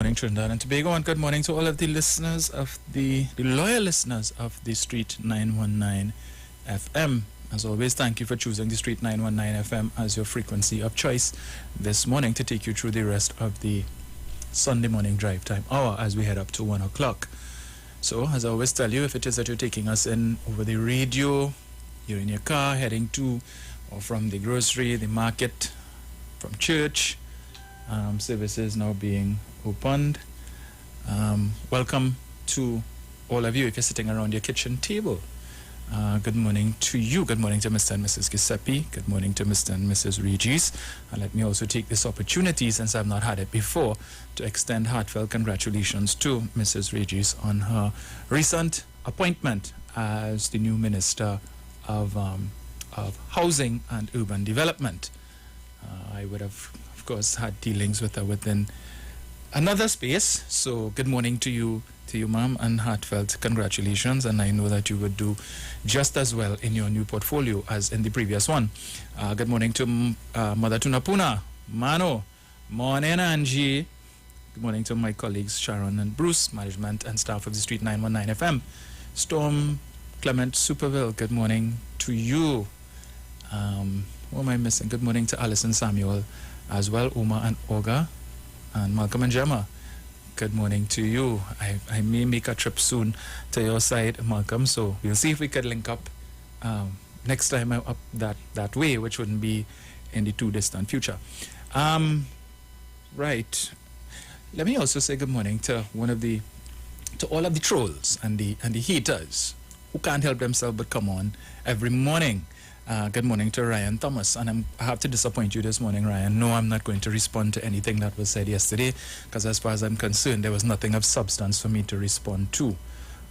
Morning, Trinidad and Tobago, and good morning to all of the listeners of the loyal listeners of the Street 919 FM. As always, thank you for choosing the Street 919 FM as your frequency of choice this morning to take you through the rest of the Sunday morning drive time hour as we head up to 1 o'clock. So, as I always tell you, if it is that you're taking us in over the radio, you're in your car heading to or from the grocery, the market, from church, services now being opened. Welcome to all of you if you're sitting around your kitchen table. Good morning to you. Good morning to Mr. and Mrs. Giuseppe. Good morning to Mr. and Mrs. Regis. And let me also take this opportunity, since I've not had it before, to extend heartfelt congratulations to Mrs. Regis on her recent appointment as the new Minister of Housing and Urban Development. I would have, of course, had dealings with her within another space. So good morning to you, ma'am, and heartfelt congratulations. And I know that you would do just as well in your new portfolio as in the previous one. Good morning to Mother Tunapuna, Mano, morning Angie. Good morning to my colleagues Sharon and Bruce, management and staff of the Street 919 FM. Storm Clement Superville, good morning to you. What am I missing? Good morning to Alison Samuel as well, Uma and Olga, and Malcolm and Gemma. Good morning to you. I may make a trip soon to your side, Malcolm, so we'll see if we could link up next time up that way, which wouldn't be in the too distant future. Right. Let me also say good morning to all of the trolls and the haters who can't help themselves but come on every morning. Good morning to Ryan Thomas, and I have to disappoint you this morning, Ryan. No, I'm not going to respond to anything that was said yesterday, because as far as I'm concerned, there was nothing of substance for me to respond to.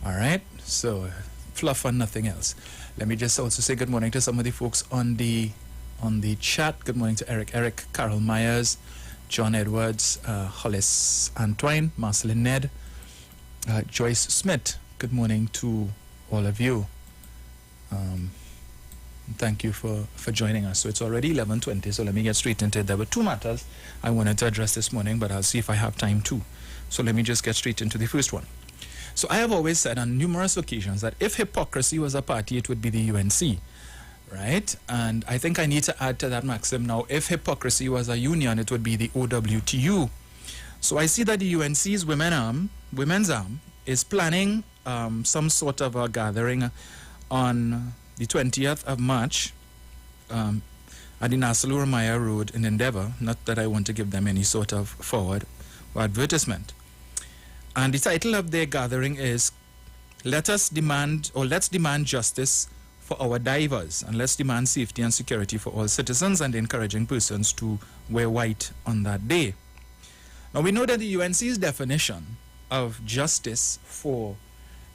All right? So, fluff and nothing else. Let me just also say good morning to some of the folks on the chat. Good morning to Eric, Carol Myers, John Edwards, Hollis Antoine, Marceline Ned, Joyce Smith. Good morning to all of you. Thank you for joining us. So it's already 11:20, so let me get straight into it. There were two matters I wanted to address this morning, but I'll see if I have time too. So let me just get straight into the first one. So I have always said on numerous occasions that if hypocrisy was a party, it would be the UNC, right? And I think I need to add to that maxim now. If hypocrisy was a union, it would be the OWTU. So I see that the UNC's women's arm, is planning some sort of a gathering on the 20th of March at the Nassau Ramaya Road in Endeavour. Not that I want to give them any sort of forward or advertisement. And the title of their gathering is let's demand justice for our divers, and let's demand safety and security for all citizens, and encouraging persons to wear white on that day. Now we know that the UNC's definition of justice for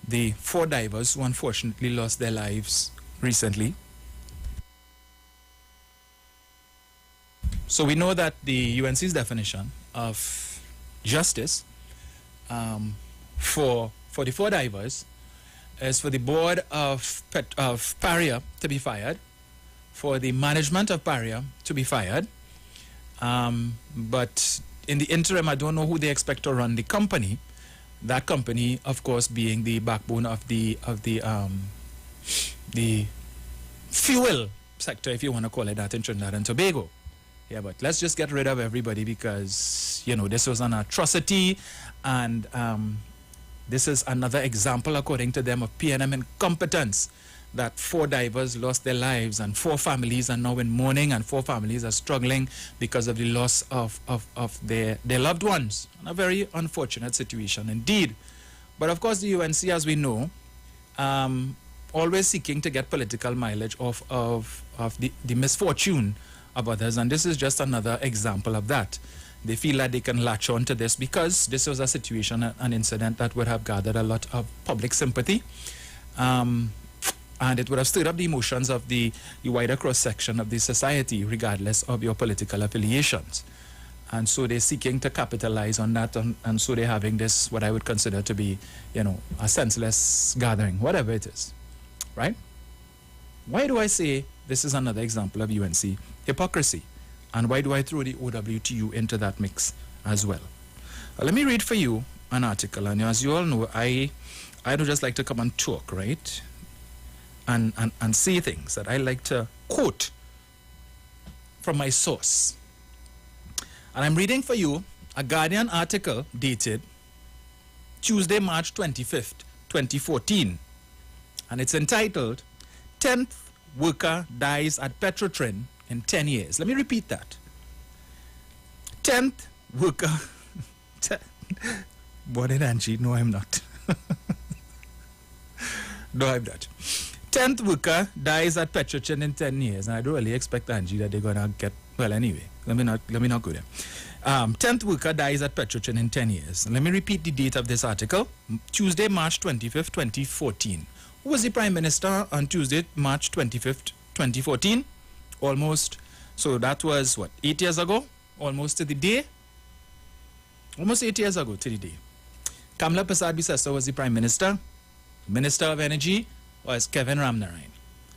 the 4 divers who unfortunately lost their lives recently. So we know that the UNC's definition of justice for the 4 divers is for the board of Paria to be fired, for the management of Paria to be fired, but in the interim, I don't know who they expect to run the company. That company, of course, being the backbone of the fuel sector, if you want to call it that, in Trinidad and Tobago. Yeah, but let's just get rid of everybody because, this was an atrocity, and this is another example, according to them, of PNM incompetence, that 4 divers lost their lives, and 4 families are now in mourning, and 4 families are struggling because of the loss of their loved ones. A very unfortunate situation indeed. But of course, the UNC, as we know, always seeking to get political mileage off of the misfortune of others, and this is just another example of that. They feel that they can latch on to this because this was a situation, an incident that would have gathered a lot of public sympathy, and it would have stirred up the emotions of the wider cross-section of the society, regardless of your political affiliations. And so they're seeking to capitalize on that, and so they're having this, what I would consider to be, a senseless gathering, whatever it is, right? Why do I say this is another example of UNC hypocrisy? And why do I throw the OWTU into that mix as well? Let me read for you an article. And as you all know, I don't just like to come and talk, right? And say things that I like to quote from my source. And I'm reading for you a Guardian article dated Tuesday, March 25th, 2014. And it's entitled, 10th Worker Dies at Petrotrin in 10 Years. Let me repeat that. 10th Worker... Morning, Angie. No, I'm not. No, I'm not. 10th worker dies at Petrotrin in 10 years. And I don't really expect, Angie, that they're going to get... Well, anyway, let me not go there. 10th worker dies at Petrotrin in 10 years. And let me repeat the date of this article. Tuesday, March 25th, 2014. Who was the Prime Minister on Tuesday, March 25th, 2014? Almost. So that was, 8 years ago? Almost to the day? Almost 8 years ago to the day. Kamla Persad-Bissessar was the Prime Minister. Minister of Energy was Kevin Ramnarine.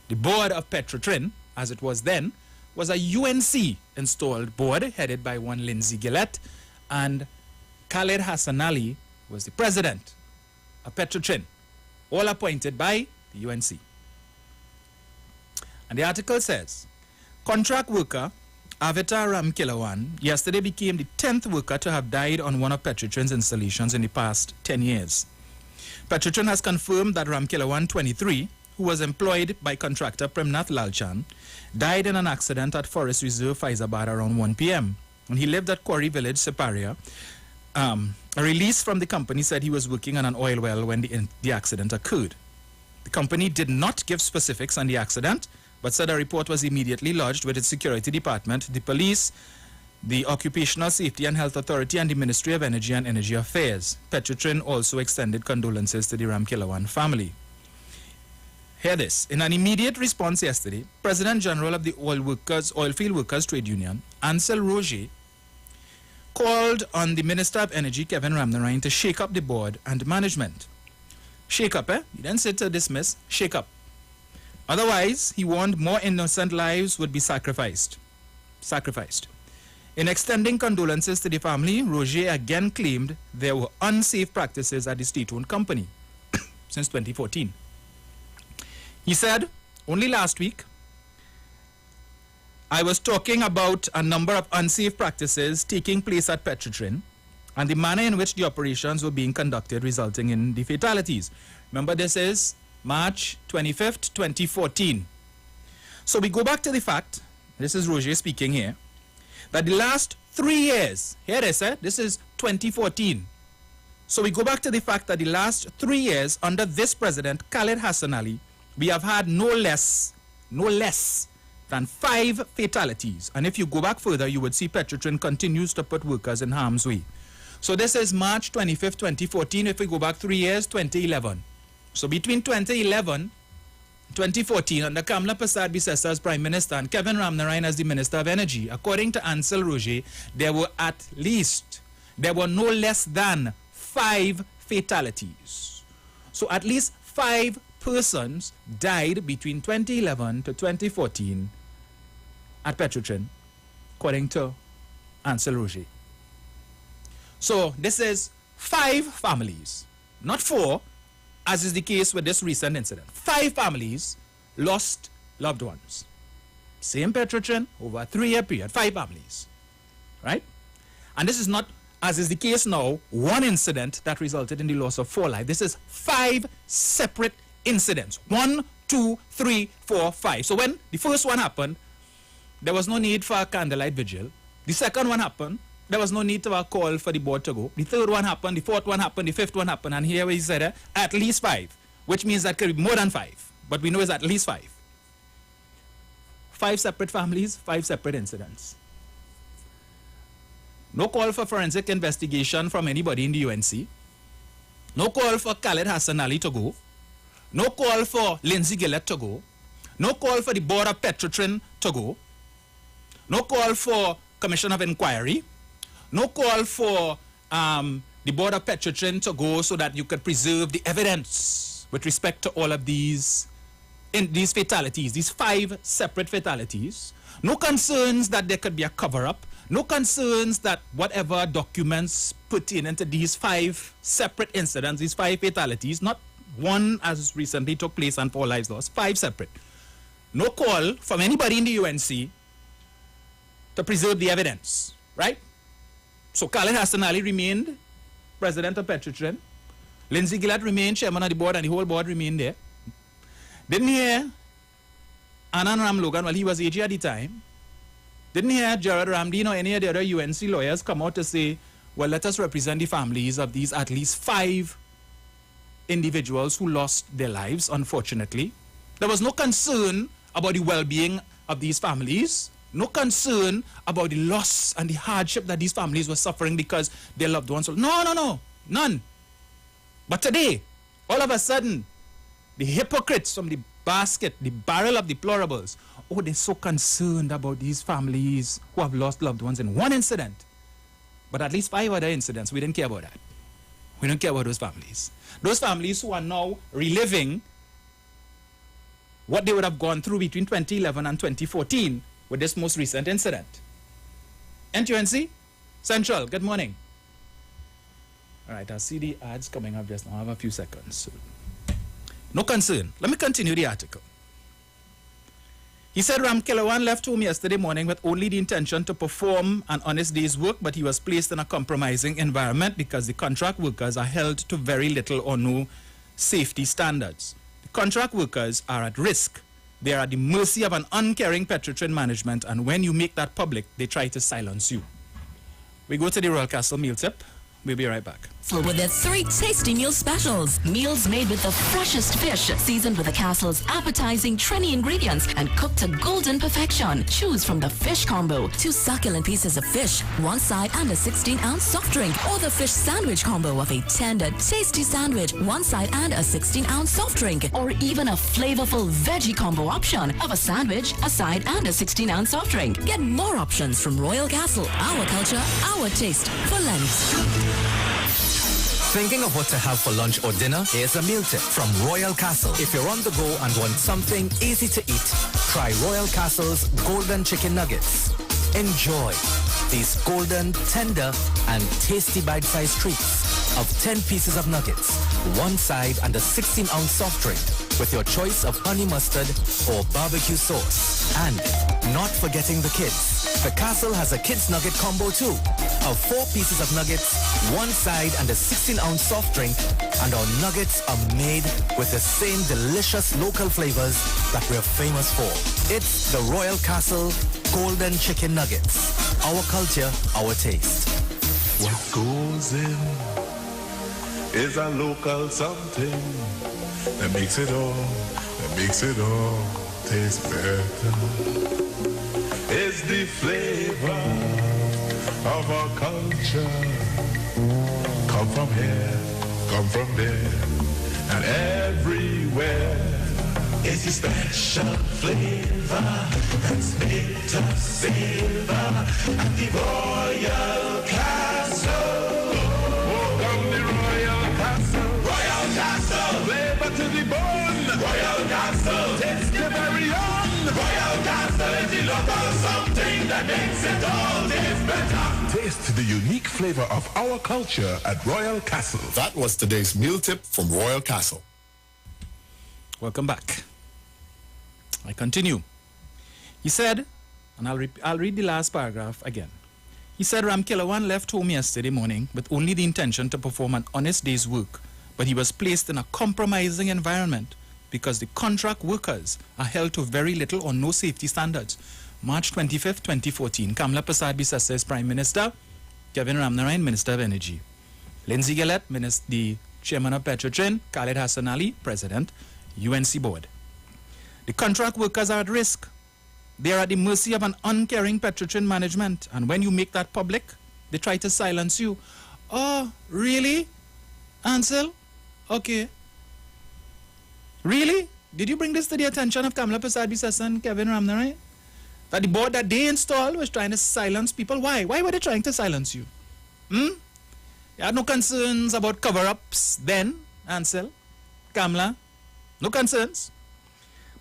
The board of Petrotrin, as it was then, was a UNC-installed board headed by one Lindsay Gillette, and Khaled Hassan Ali was the president of Petrotrin, all appointed by the UNC. And the article says, contract worker Avatar Ramkilawan yesterday became the 10th worker to have died on one of Petrotrin's installations in the past 10 years. Petrotrin has confirmed that Ramkilawan, 23, who was employed by contractor Premnath Lalchan, died in an accident at Forest Reserve Faizabad around 1 p.m. And he lived at Quarry Village, Separia. A release from the company said he was working on an oil well when the accident occurred. The company did not give specifics on the accident, but said a report was immediately lodged with its security department, the police, the Occupational Safety and Health Authority, and the Ministry of Energy and Energy Affairs. Petrotrin also extended condolences to the Ramkilawan family. Hear this. In an immediate response yesterday, President General of the Oilfield Workers Trade Union, Ansel Roger, called on the Minister of Energy, Kevin Ramnarine, to shake up the board and management. Shake up, eh? He didn't say to dismiss, shake up. Otherwise, he warned more innocent lives would be sacrificed. In extending condolences to the family, Roger again claimed there were unsafe practices at the state-owned company since 2014. He said, only last week, I was talking about a number of unsafe practices taking place at Petrotrin and the manner in which the operations were being conducted, resulting in the fatalities. Remember, this is March 25th, 2014. So we go back to the fact, this is Roger speaking here, that the last 3 years, here they said, this is 2014. So we go back to the fact that the last 3 years under this president, Khaled Hassan Ali, we have had no less than 5 fatalities. And if you go back further, you would see Petrotrin continues to put workers in harm's way. So this is March 25th, 2014. If we go back 3 years, 2011. So between 2011 2014, under Kamla Persad-Bissessar as Prime Minister and Kevin Ramnarine as the Minister of Energy, according to Ansel Roger, there were no less than 5 fatalities. So at least 5 persons died between 2011 to 2014 at Petrotrin, according to Ansel Roger. So this is 5 families, not 4, as is the case with this recent incident. 5 families lost loved ones. Same Petrotrin over a 3-year period, 5 families, right? And this is not, as is the case now, one incident that resulted in the loss of 4 lives. This is 5 separate incidents. 1, 2, 3, 4, 5. So when the first one happened, there was no need for a candlelight vigil. The second one happened, there was no need to a call for the board to go. The third one happened, the fourth one happened, the fifth one happened, and here we said at least 5, which means that could be more than 5, but we know it's at least 5. 5 separate families, 5 separate incidents. No call for forensic investigation from anybody in the UNC. No call for Khaled Hassan Ali to go. No call for Lindsay Gillette to go. No call for the board of Petrotrin to go. No call for Commission of Inquiry. No call for the board of Petrotrin to go so that you could preserve the evidence with respect to all of these fatalities, these 5 separate fatalities. No concerns that there could be a cover-up. No concerns that whatever documents pertaining to these 5 separate incidents, these 5 fatalities, not one as recently took place and 4 lives lost, 5 separate. No call from anybody in the UNC to preserve the evidence, right? So Khaled Hassan Ali remained president of Petrotrin. Lindsay Gillett remained chairman of the board, and the whole board remained there. Didn't hear Anand Ram Logan, well, he was AG at the time. Didn't hear Gerard Ramdeen or any of the other UNC lawyers come out to say, well, let us represent the families of these at least 5 individuals who lost their lives, unfortunately. There was no concern about the well-being of these families, no concern about the loss and the hardship that these families were suffering because their loved ones were... No, none. But today, all of a sudden, the hypocrites from the basket, the barrel of deplorables, oh, they're so concerned about these families who have lost loved ones in one incident. But at least 5 other incidents, we didn't care about that. We don't care about those families. Those families who are now reliving what they would have gone through between 2011 and 2014 with this most recent incident. NUNC Central, good morning. All right, I see the ads coming up just now. I have a few seconds. No concern. Let me continue the article. He said Ram Kilawan left home yesterday morning with only the intention to perform an honest day's work, but he was placed in a compromising environment because the contract workers are held to very little or no safety standards. The contract workers are at risk. They are at the mercy of an uncaring Petrotrin management, and when you make that public, they try to silence you. We go to the Royal Castle meal tip. We'll be right back. With their 3 tasty meal specials. Meals made with the freshest fish, seasoned with the Castle's appetizing Trini ingredients and cooked to golden perfection. Choose from the fish combo, 2 succulent pieces of fish, 1 side and a 16-ounce soft drink, or the fish sandwich combo of a tender, tasty sandwich, 1 side and a 16-ounce soft drink, or even a flavorful veggie combo option of a sandwich, a side and a 16-ounce soft drink. Get more options from Royal Castle. Our culture, our taste for Lent. Thinking of what to have for lunch or dinner? Here's a meal tip from Royal Castle. If you're on the go and want something easy to eat, try Royal Castle's Golden Chicken Nuggets. Enjoy these golden, tender, and tasty bite-sized treats of 10 pieces of nuggets, 1 side and a 16-ounce soft drink with your choice of honey mustard or barbecue sauce. And not forgetting the kids. The Castle has a kids nugget combo too, of 4 pieces of nuggets, 1 side and a 16-ounce soft drink, and our nuggets are made with the same delicious local flavors that we're famous for. It's the Royal Castle Golden Chicken Nuggets. Our culture, our taste. What goes in is a local something that makes it all taste better. It's the flavor of our culture. Come from here, come from there, and everywhere. It's the special flavor that's made to savor at the Royal Castle. Welcome the Royal Castle. Royal Castle. Flavor to the bone. Royal Castle. Taste the very own. Royal Castle is the local something that makes it all taste better. Taste the unique flavor of our culture at Royal Castle. That was today's meal tip from Royal Castle. Welcome back. I continue. He said, and I'll read the last paragraph again. He said Ram Kilawan left home yesterday morning with only the intention to perform an honest day's work, but he was placed in a compromising environment because the contract workers are held to very little or no safety standards. March 25th, 2014, Kamla Prasad Bisesa is Prime Minister, Kevin Ramnarayan, Minister of Energy. Lindsay Gillett, the Chairman of Petrotrin, Khaled Hassan Ali, President, UNC Board. The contract workers are at risk. They are at the mercy of an uncaring Petrotrin management, and when you make that public, they try to silence you. Oh, really? Ansel? Okay. Really? Did you bring this to the attention of Kamla Prasad Bisesa and Kevin Ramnarayan? That the board that they installed was trying to silence people? Why? Why were they trying to silence you? You had no concerns about cover-ups then, Ansel? Kamla? No concerns?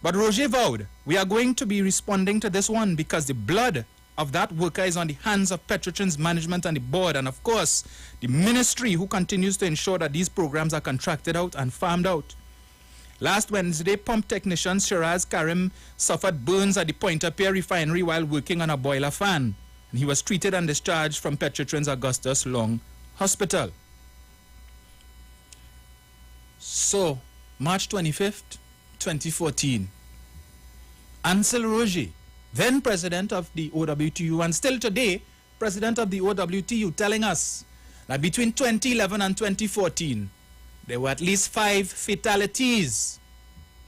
But Roger vowed, we are going to be responding to this one because the blood of that worker is on the hands of Petrotrin's management and the board, and of course, the ministry, who continues to ensure that these programs are contracted out and farmed out. Last Wednesday, pump technician Shiraz Karim suffered burns at the Pointe-à-Pierre refinery while working on a boiler fan, and he was treated and discharged from Petrotrin's Augustus Long Hospital. So, March 25th, 2014, Ansel Roger, then president of the OWTU and still today president of the OWTU, telling us that between 2011 and 2014, there were at least 5 fatalities.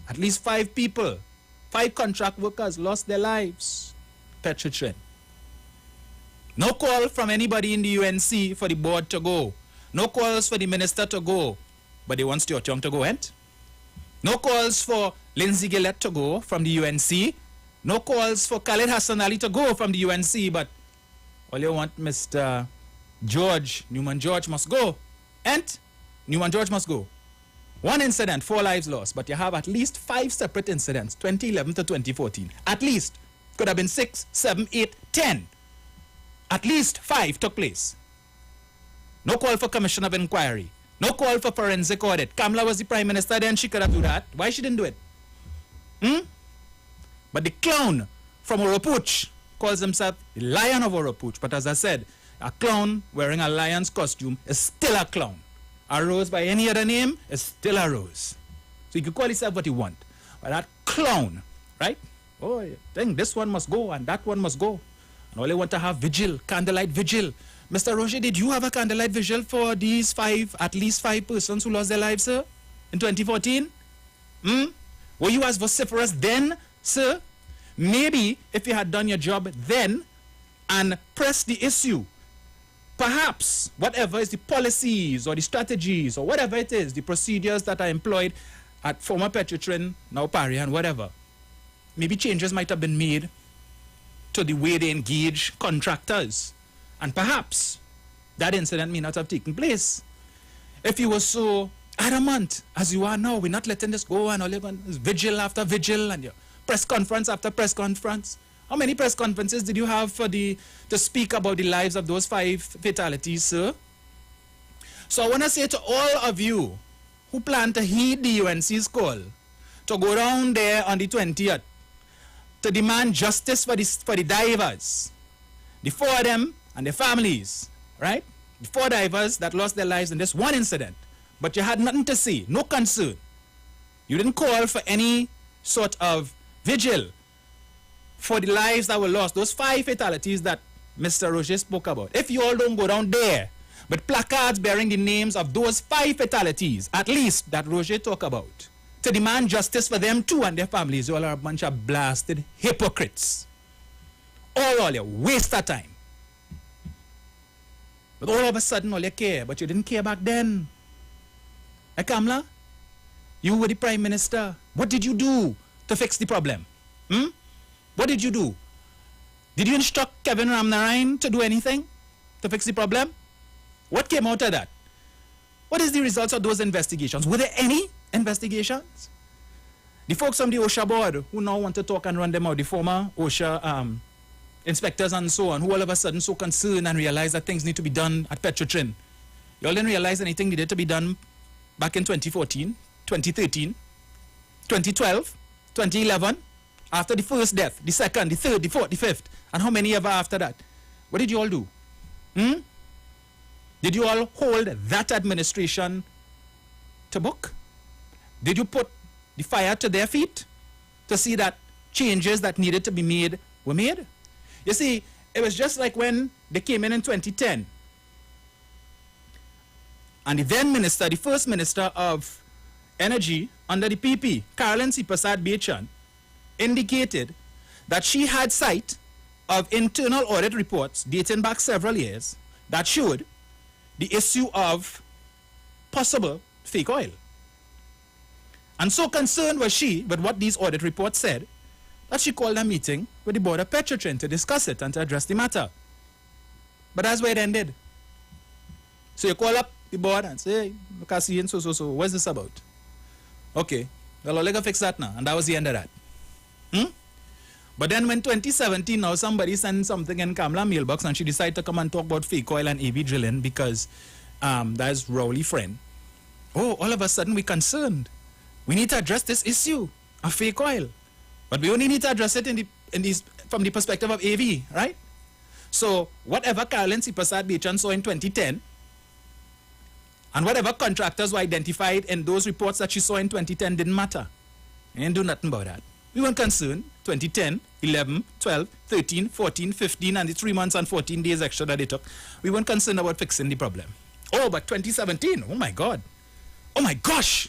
At least 5 people, 5 contract workers lost their lives. Petrotrin. No call from anybody in the UNC for the board to go. No calls for the minister to go, but they want Stuart Young to go, ain't? No calls for Lindsay Gillette to go from the UNC. No calls for Khalid Hassan Ali to go from the UNC, but all you want, Mr. George, Newman George must go. And Newman George must go. 1 incident, 4 lives lost, but you have at least 5 separate incidents, 2011 to 2014. At least. Could have been 6, 7, 8, 10. At least 5 took place. No call for commission of inquiry. No call for forensic audit. Kamala was the prime minister then, she could have done that. Why she didn't do it? But the clown from Oropuch calls himself the Lion of Oropuch. But as I said, a clown wearing a lion's costume is still a clown. A rose by any other name is still a rose. So you can call yourself what you want. But that clown, right? Oh, you think this one must go and that one must go. And all they want to have vigil, candlelight vigil. Mr. Roger, did you have a candlelight vigil for these 5, at least 5 persons who lost their lives, sir, in 2014? Were you as vociferous then, sir? Maybe if you had done your job then and pressed the issue, perhaps whatever is the policies or the strategies or whatever it is, the procedures that are employed at former Petrotrin, now Pari and whatever, maybe changes might have been made to the way they engage contractors. And perhaps that incident may not have taken place. If you were so adamant as you are now, we're not letting this go, and all you're going is vigil after vigil and your press conference after press conference. How many press conferences did you have to speak about the lives of those 5 fatalities, sir? So I want to say to all of you who plan to heed the UNC's call to go down there on the 20th to demand justice for the divers, the 4 of them and their families, right? The 4 divers that lost their lives in this one incident, but you had nothing to say, no concern. You didn't call for any sort of vigil for the lives that were lost, those 5 fatalities that Mr. Roger spoke about. If you all don't go down there, but placards bearing the names of those 5 fatalities, at least, that Roger talked about, to demand justice for them too and their families, you all are a bunch of blasted hypocrites. All you waste of time. But all of a sudden, all you care, but you didn't care back then. Hey, Kamala, you were the prime minister. What did you do to fix the problem? What did you do? Did you instruct Kevin Ramnarine to do anything to fix the problem? What came out of that? What is the results of those investigations? Were there any investigations? The folks from the OSHA board who now want to talk and run them out, the former OSHA inspectors and so on, who all of a sudden so concerned and realize that things need to be done at Petrotrin. You all didn't realize anything needed to be done back in 2014, 2013, 2012, 2011, after the first death, the second, the third, the fourth, the fifth, and how many ever after that? What did you all do? Did you all hold that administration to book? Did you put the fire to their feet to see that changes that needed to be made were made? You see, it was just like when they came in 2010. And the then minister, the first minister of energy under the PP, Carolyn C. Prasad Bechan, indicated that she had sight of internal audit reports dating back several years that showed the issue of possible fake oil. And so concerned was she with what these audit reports said that she called a meeting with the board of Petrotrin to discuss it and to address the matter. But that's where it ended. So you call up the board and say, hey, look, I see, so, what's this about? Okay, well, I'll fix that now. And that was the end of that. But then when 2017 now somebody sent something in Kamala mailbox and she decided to come and talk about fake oil and AV drilling because that's Rowley friend. Oh, all of a sudden we're concerned. We need to address this issue of fake oil. But we only need to address it from the perspective of AV, right? So whatever Carolyn C. Prasad Bechan saw in 2010 and whatever contractors were identified in those reports that she saw in 2010 didn't matter. We didn't do nothing about that. We weren't concerned. 2010, 11, 12, 13, 14, 15, and the 3 months and 14 days extra that they took. We weren't concerned about fixing the problem. Oh, but 2017, oh my God. Oh my gosh.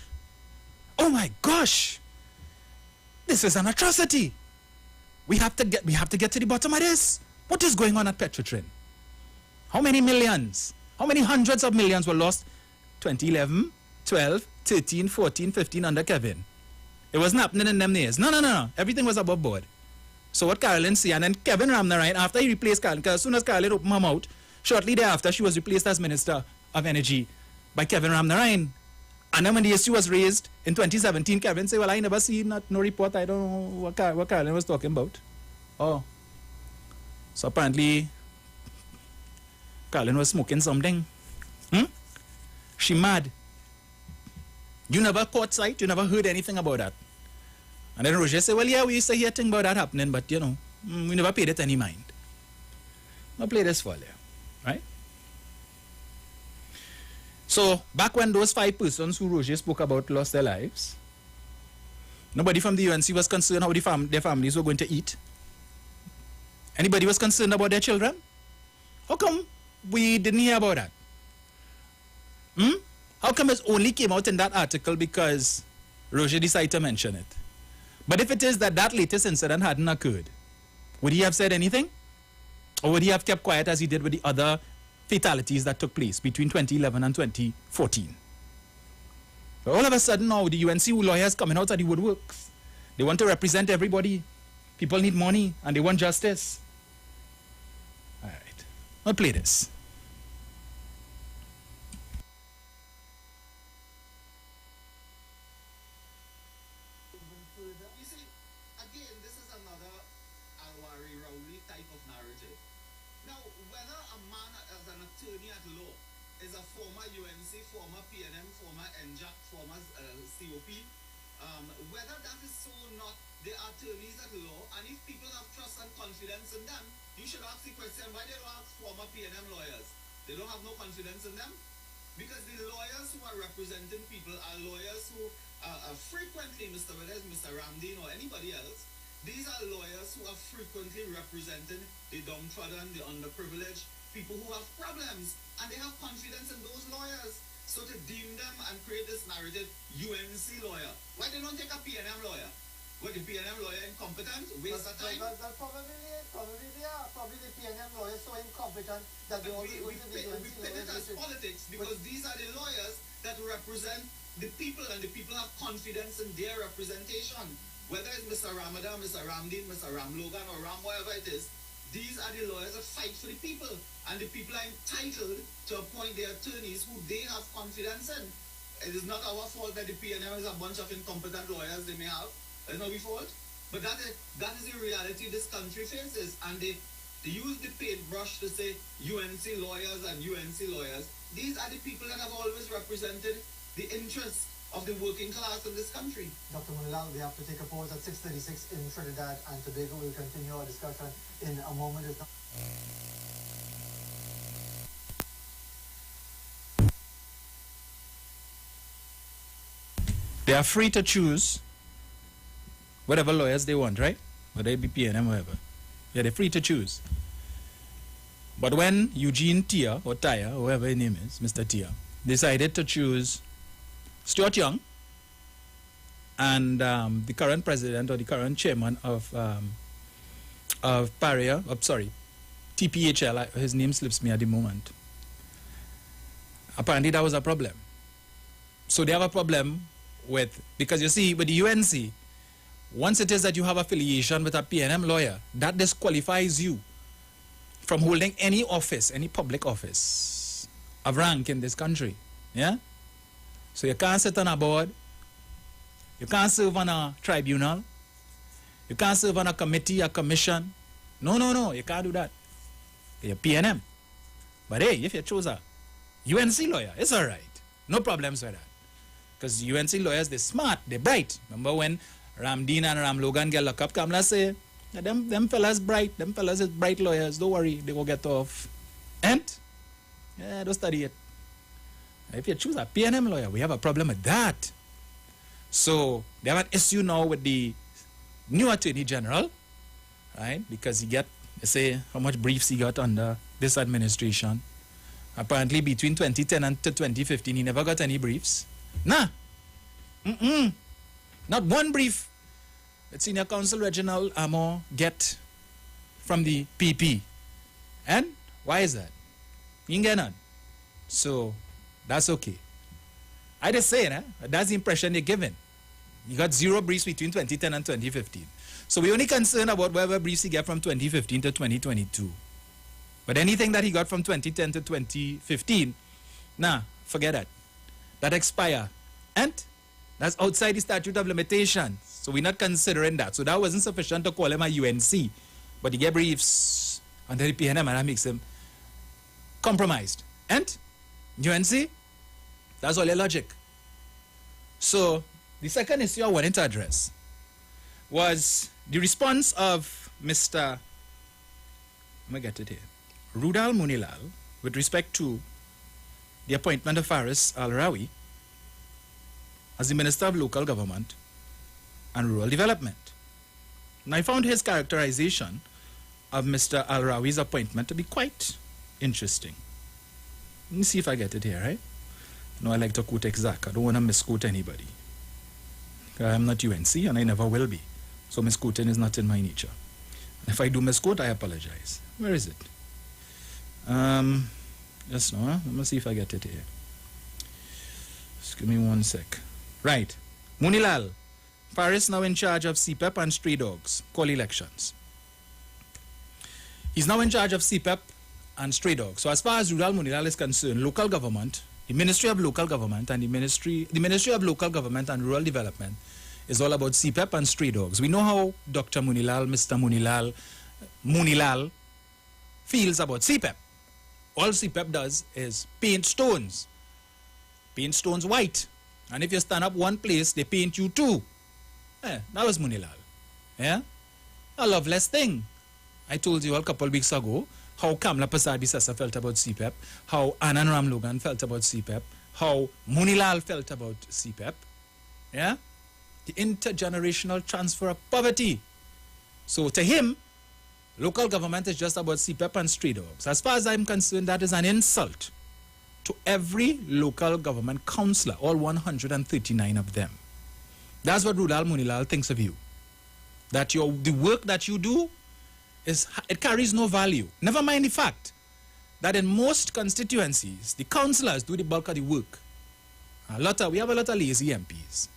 Oh my gosh. This is an atrocity. We have to get to the bottom of this. What is going on at Petrotrin? How many millions? How many hundreds of millions were lost? 2011, 12, 13, 14, 15 under Kevin. It wasn't happening in them years. No. Everything was above board. So what Carolyn said, and then Kevin Ramnarayan, after he replaced Carolyn, because as soon as Carolyn opened her mouth, shortly thereafter she was replaced as Minister of Energy by Kevin Ramnarayan. And then when the issue was raised in 2017, Kevin said, well, I never seen no report. I don't know what Carolyn was talking about. Oh. So apparently, Carolyn was smoking something. She mad. You never caught sight? You never heard anything about that? And then Roger said, well, yeah, we used to hear things about that happening, but, we never paid it any mind. I'll play this for you, right? So, back when those 5 persons who Roger spoke about lost their lives, nobody from the UNC was concerned how their families were going to eat. Anybody was concerned about their children? How come we didn't hear about that? How come it only came out in that article because Roger decided to mention it? But if it is that latest incident hadn't occurred, would he have said anything? Or would he have kept quiet as he did with the other fatalities that took place between 2011 and 2014? But all of a sudden now, the UNC lawyers coming out of the woodworks. They want to represent everybody. People need money and they want justice. All right, I'll play this. Whether that is so or not, they are attorneys at law, and if people have trust and confidence in them, you should ask the question, why they don't ask former PNM lawyers? They don't have no confidence in them? Because the lawyers who are representing people are lawyers who are frequently, whether it's Mr. Ramdeen or anybody else, these are lawyers who are frequently representing the downtrodden, the underprivileged, people who have problems, and they have confidence in those lawyers. So to deem them and create this narrative, UNC lawyer. Why they don't take a PNM lawyer? What, the PNM lawyer incompetent? Waste of time? Probably the PNM lawyer is so incompetent that they always go to the UNC we put it as politics because these are the lawyers that represent the people and the people have confidence in their representation. Whether it's Mr. Ramadan, Mr. Ramdeen, Mr. Ram Logan or Ram, whatever it is, these are the lawyers that fight for the people. And the people are entitled to appoint their attorneys who they have confidence in. It is not our fault that the PNM is a bunch of incompetent lawyers they may have. It's not our fault. But that is the reality this country faces. And they use the paintbrush to say UNC lawyers and UNC lawyers. These are the people that have always represented the interests of the working class in this country. Dr. Munilal, we have to take a pause at 6:36 in Trinidad and Tobago. We'll continue our discussion in a moment. They are free to choose whatever lawyers they want, right? Whether it be PNM or whatever. Yeah, they're free to choose. But when Eugene Tia, or Taya, or whoever his name is, Mr. Tia, decided to choose Stuart Young and the current president or the current chairman of Paria, TPHL, his name slips me at the moment. Apparently that was a problem. So they have a problem with, because you see, with the UNC, once it is that you have affiliation with a PNM lawyer, that disqualifies you from holding any office, any public office of rank in this country. Yeah? So you can't sit on a board, you can't serve on a tribunal, You can't serve on a committee, a commission. No, you can't do that. You're PNM. But hey, if you choose a UNC lawyer, it's all right. No problems with that. Because UNC lawyers, they're smart, they're bright. Remember when Ramdeen and Ram Logan get locked up, Kamala say, them fellas bright, them fellas is bright lawyers, don't worry, they will get off. And, yeah, don't study it. If you choose a PNM lawyer, we have a problem with that. So, they have an issue now with the new Attorney General, right? Because he get, say, how much briefs he got under this administration. Apparently, between 2010 and 2015, he never got any briefs. Nah. Not one brief that Senior Counsel Reginald Amor get from the PP. And why is that? He didn't get none. So, that's okay. I just say, that's the impression they're given. You got 0 briefs between 2010 and 2015. So we're only concerned about whatever briefs he got from 2015 to 2022. But anything that he got from 2010 to 2015, nah, forget that. That expire. And that's outside the statute of limitations. So we're not considering that. So that wasn't sufficient to call him a UNC. But he get briefs under the PNM and that makes him compromised. And UNC, that's all your logic. So the second issue I wanted to address was the response of Mr. Let me get it here. Rudal Munilal with respect to the appointment of Faris Al-Rawi as the Minister of Local Government and Rural Development. And I found his characterization of Mr. Al-Rawi's appointment to be quite interesting. Let me see if I get it here, right? I like to quote exact. I don't want to misquote anybody. I'm not UNC and I never will be. So misquoting is not in my nature. If I do misquote, I apologize. Where is it? Just now, let me see if I get it here. Just give me one sec. Right. Munilal. Faris now in charge of CPEP and stray dogs. Call elections. He's now in charge of CPEP and stray dogs. So as far as Rudal Munilal is concerned, local government, the Ministry of Local Government and the Ministry of Local Government and Rural Development is all about CPEP and stray dogs. We know how Dr. Munilal, Mr. Munilal feels about CPEP. All CPEP does is paint stones. Paint stones white. And if you stand up one place, they paint you too. That was Munilal. Yeah? A loveless thing. I told you a couple of weeks ago how Kamla Prasad Bisasa felt about CPEP, how Anand Ram Logan felt about CPEP, how Munilal felt about CPEP. Yeah? The intergenerational transfer of poverty. So to him, local government is just about CPEP and stray dogs. As far as I'm concerned, that is an insult to every local government councillor, all 139 of them. That's what Rudal Munilal thinks of you. That the work that you do, it carries no value. Never mind the fact that in most constituencies, the councillors do the bulk of the work. We have a lot of lazy MPs.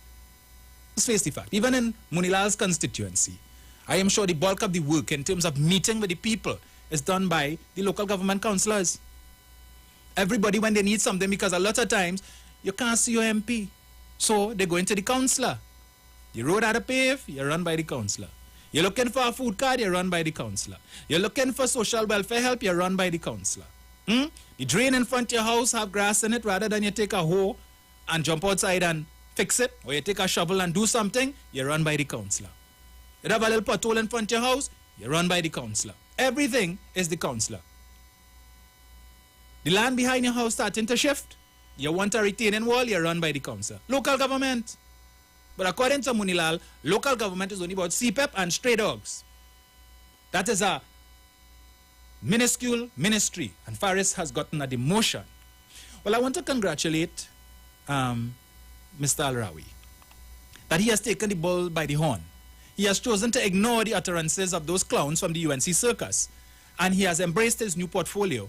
Let's face the fact. Even in Munilal's constituency, I am sure the bulk of the work in terms of meeting with the people is done by the local government councillors. Everybody when they need something, because a lot of times you can't see your MP. So they go into the councillor. The road out of pave, you run by the councillor. You're looking for a food card, you run by the councillor. You're looking for social welfare help, you run by the councillor. The drain in front of your house have grass in it, rather than you take a hoe and jump outside and fix it, or you take a shovel and do something, you run by the councillor. You have a little pothole in front of your house, you run by the councillor. Everything is the councillor. The land behind your house starting to shift, you want a retaining wall, you run by the councillor. Local government. But according to Munilal, local government is only about CPEP and stray dogs. That is a minuscule ministry, and Faris has gotten a demotion. Well, I want to congratulate Mr. Al-Rawi that he has taken the bull by the horn. He has chosen to ignore the utterances of those clowns from the UNC circus, and he has embraced his new portfolio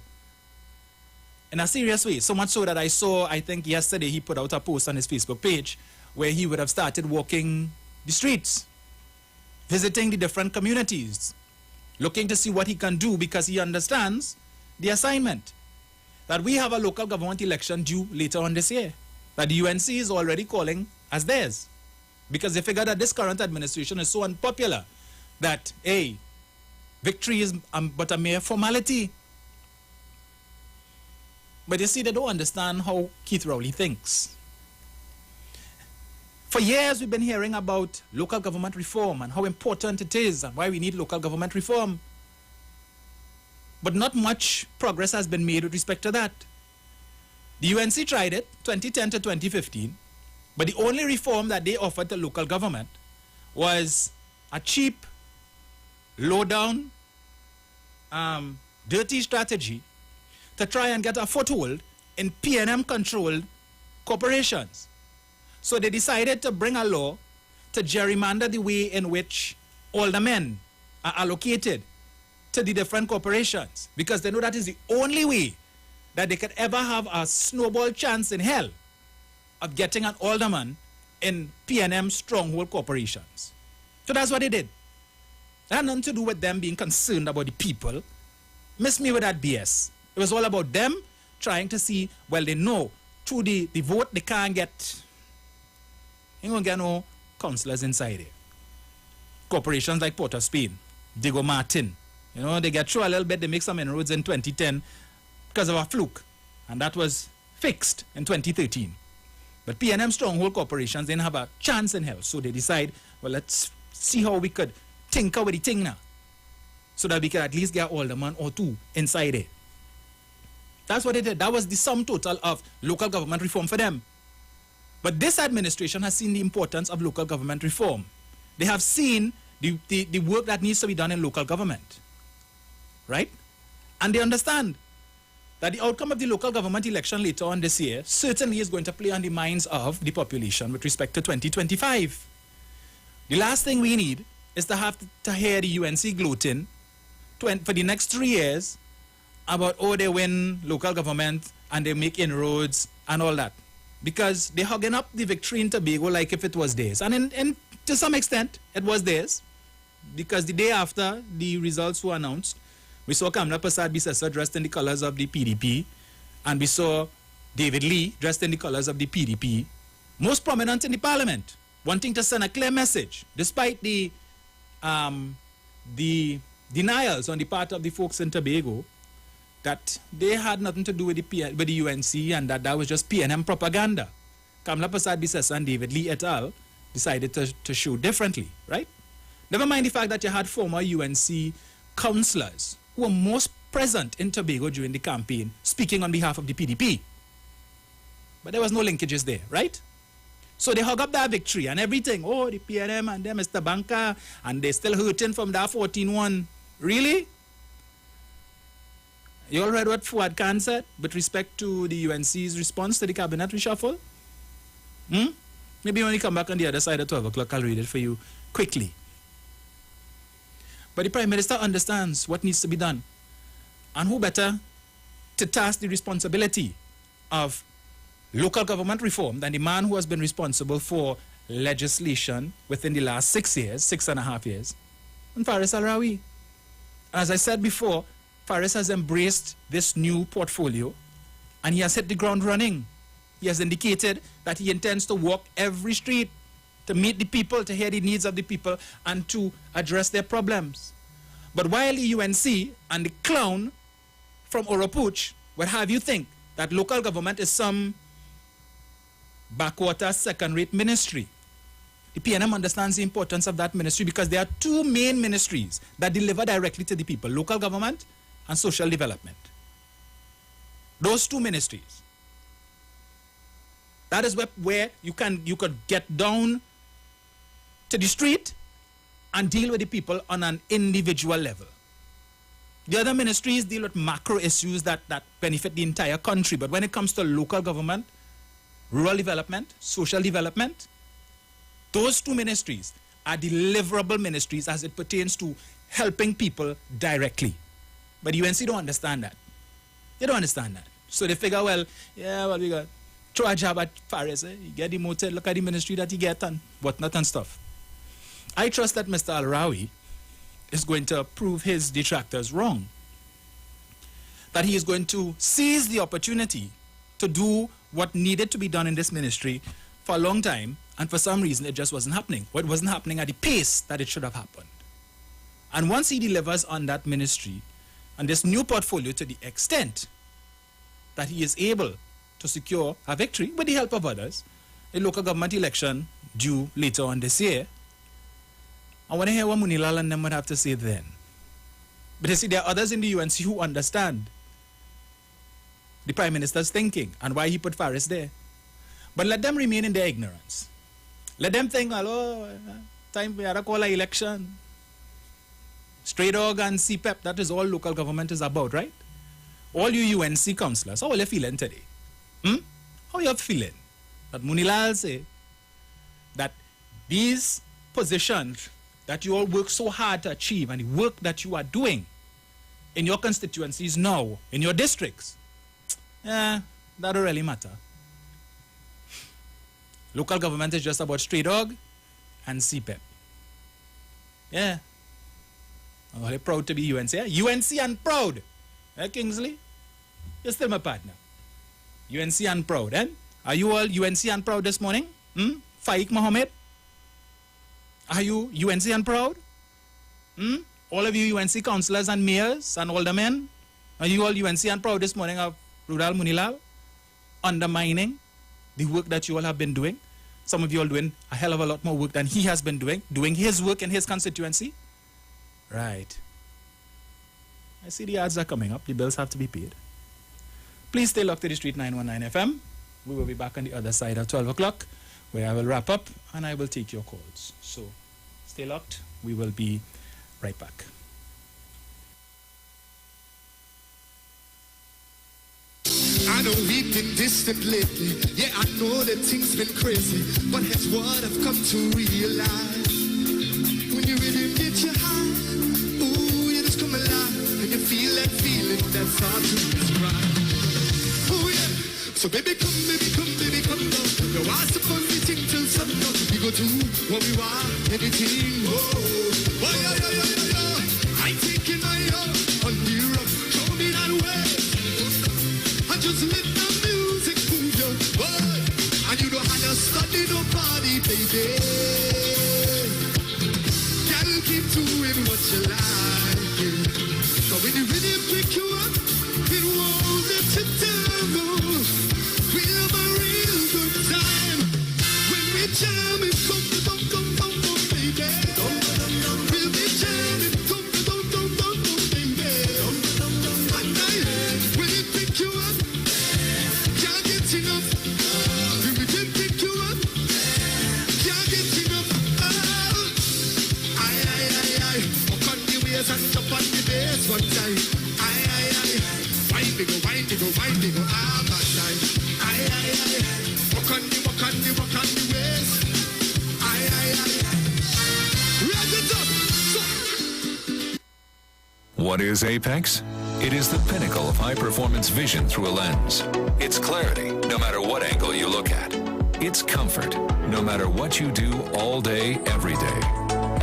in a serious way. So much so that I think yesterday he put out a post on his Facebook page where he would have started walking the streets, visiting the different communities, looking to see what he can do, because he understands the assignment. That we have a local government election due later on this year, that the UNC is already calling as theirs, because they figure that this current administration is so unpopular that, hey, victory is but a mere formality. But you see, they don't understand how Keith Rowley thinks. For years, we've been hearing about local government reform and how important it is and why we need local government reform. But not much progress has been made with respect to that. The UNC tried it, 2010 to 2015, but the only reform that they offered to local government was a cheap, low-down, dirty strategy to try and get a foothold in PNM-controlled corporations. So they decided to bring a law to gerrymander the way in which aldermen are allocated to the different corporations, because they know that is the only way that they could ever have a snowball chance in hell of getting an alderman in PNM stronghold corporations. So that's what they did. It had nothing to do with them being concerned about the people. Miss me with that BS. It was all about them trying to see, well, they know through the vote they can't get, you don't get no councillors inside it. Corporations like Port of Spain, Diego Martin, you know, they get through a little bit, they make some inroads in 2010 because of a fluke, and that was fixed in 2013. But PNM stronghold corporations didn't have a chance in hell, so they decide, well, let's see how we could tinker with the thing now, so that we could at least get alderman or two inside it. That's what they did. That was the sum total of local government reform for them. But this administration has seen the importance of local government reform. They have seen the work that needs to be done in local government, right? And they understand that the outcome of the local government election later on this year certainly is going to play on the minds of the population with respect to 2025. The last thing we need is to have to hear the UNC gloating for the next 3 years about, oh, they win local government and they make inroads and all that. Because they're hugging up the victory in Tobago like if it was theirs. And to some extent, it was theirs. Because the day after the results were announced, we saw Kamla Persad-Bissessar dressed in the colors of the PDP, and we saw David Lee dressed in the colors of the PDP, most prominent in the parliament, wanting to send a clear message, despite the denials on the part of the folks in Tobago, that they had nothing to do with the UNC and that was just PNM propaganda. Kamla Persad-Bissessar and David Lee et al. Decided to show differently, right? Never mind the fact that you had former UNC councillors who were most present in Tobago during the campaign, speaking on behalf of the PDP. But there was no linkages there, right? So they hug up that victory and everything. Oh, the PNM and them, Mr. Banker, and they're still hurting from that 14-1. Really? You all read what Fuad Khan said with respect to the UNC's response to the cabinet reshuffle? Maybe when you come back on the other side at 12 o'clock, I'll read it for you quickly. But the Prime Minister understands what needs to be done. And who better to task the responsibility of local government reform than the man who has been responsible for legislation within the last 6 years, 6.5 years, and Faris Al-Rawi. As I said before, Faris has embraced this new portfolio and he has hit the ground running. He has indicated that he intends to walk every street to meet the people, to hear the needs of the people, and to address their problems. But while the UNC and the clown from Oropuch would have you think that local government is some backwater second-rate ministry, the PNM understands the importance of that ministry because there are two main ministries that deliver directly to the people, local government and social development. Those two ministries. That is where you could get down to the street and deal with the people on an individual level. The other ministries deal with macro issues that benefit the entire country. But when it comes to local government, rural development, social development, those two ministries are deliverable ministries as it pertains to helping people directly. But UNC don't understand that. They don't understand that. So they figure, well, yeah, well, we got throw a job at Faris, he get demoted, look at the ministry that he get and whatnot and stuff. I trust that Mr. Al-Rawi is going to prove his detractors wrong. That he is going to seize the opportunity to do what needed to be done in this ministry for a long time, and for some reason it just wasn't happening. Or it wasn't happening at the pace that it should have happened. And once he delivers on that ministry and this new portfolio to the extent that he is able to secure a victory with the help of others, a local government election due later on this year, I want to hear what Munilal and them would have to say then. But you see, there are others in the UNC who understand the Prime Minister's thinking and why he put Faris there. But let them remain in their ignorance. Let them think, hello, time we are to call an election. Stray dog and CPEP, that is all local government is about, right? All you UNC councillors, how are you feeling today? How are you feeling? That Munilal say that these positions that you all work so hard to achieve and the work that you are doing in your constituencies now, in your districts, that don't really matter. Local government is just about stray dog and CPEP. Yeah. I'm really proud to be UNC. UNC and proud. Kingsley? You're still my partner. UNC and proud, eh? Are you all UNC and proud this morning? Faik Mohammed? Are you UNC and proud? All of you UNC councillors and mayors and aldermen? Are you all UNC and proud this morning of Rudal Munilal? Undermining the work that you all have been doing. Some of you all doing a hell of a lot more work than he has been doing his work in his constituency. Right. I see the ads are coming up. The bills have to be paid. Please stay locked to the Street 919 FM. We will be back on the other side at 12 o'clock, where I will wrap up and I will take your calls. So stay locked. We will be right back. I know we've been distant lately. Yeah, I know that things been crazy, but here's what I've come to realize. When you really get your high, ooh, you just come alive, and you feel that feeling that's hard to describe. Oh yeah, so baby come down. No, I suppose we think till sundown. We go do what we want, anything. Oh yeah. I'm taking my own on the road. Show me that way. I just let the music move your boy. And you don't understand nobody, baby. Gotta keep doing what you like. So when you really pick you up, it won't let you down. We'll have a real good time. When we jam it, come, baby. We'll be jamming, come, baby. And when we pick you up, can't get enough. When we did pick you up, can't get enough. Oh, I. Walk on the ways and jump on the bass one time. I. Wind it go, ah, my time. I. Walk on the ways. I. Raise it up. What is Apex? It is the pinnacle of high-performance vision through a lens. It's clarity, no matter what angle you look at. It's comfort, no matter what you do all day, every day.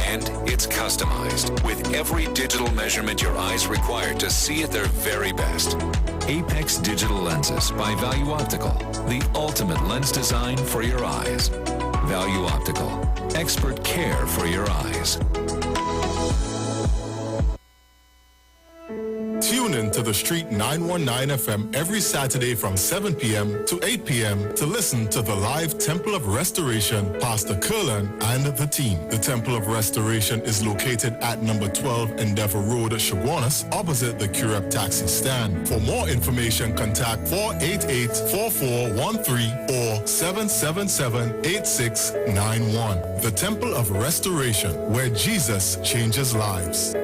And it's customized, with every digital measurement your eyes require to see at their very best. Apex Digital Lenses by Value Optical, the ultimate lens design for your eyes. Value Optical, expert care for your eyes. Tune in to the Street 919 FM every Saturday from 7 p.m. to 8 p.m. to listen to the live Temple of Restoration, Pastor Curlan and the team. The Temple of Restoration is located at number 12 Endeavor Road, Chaguanas, opposite the Curep taxi stand. For more information, contact 488-4413 or 777-8691. The Temple of Restoration, where Jesus changes lives.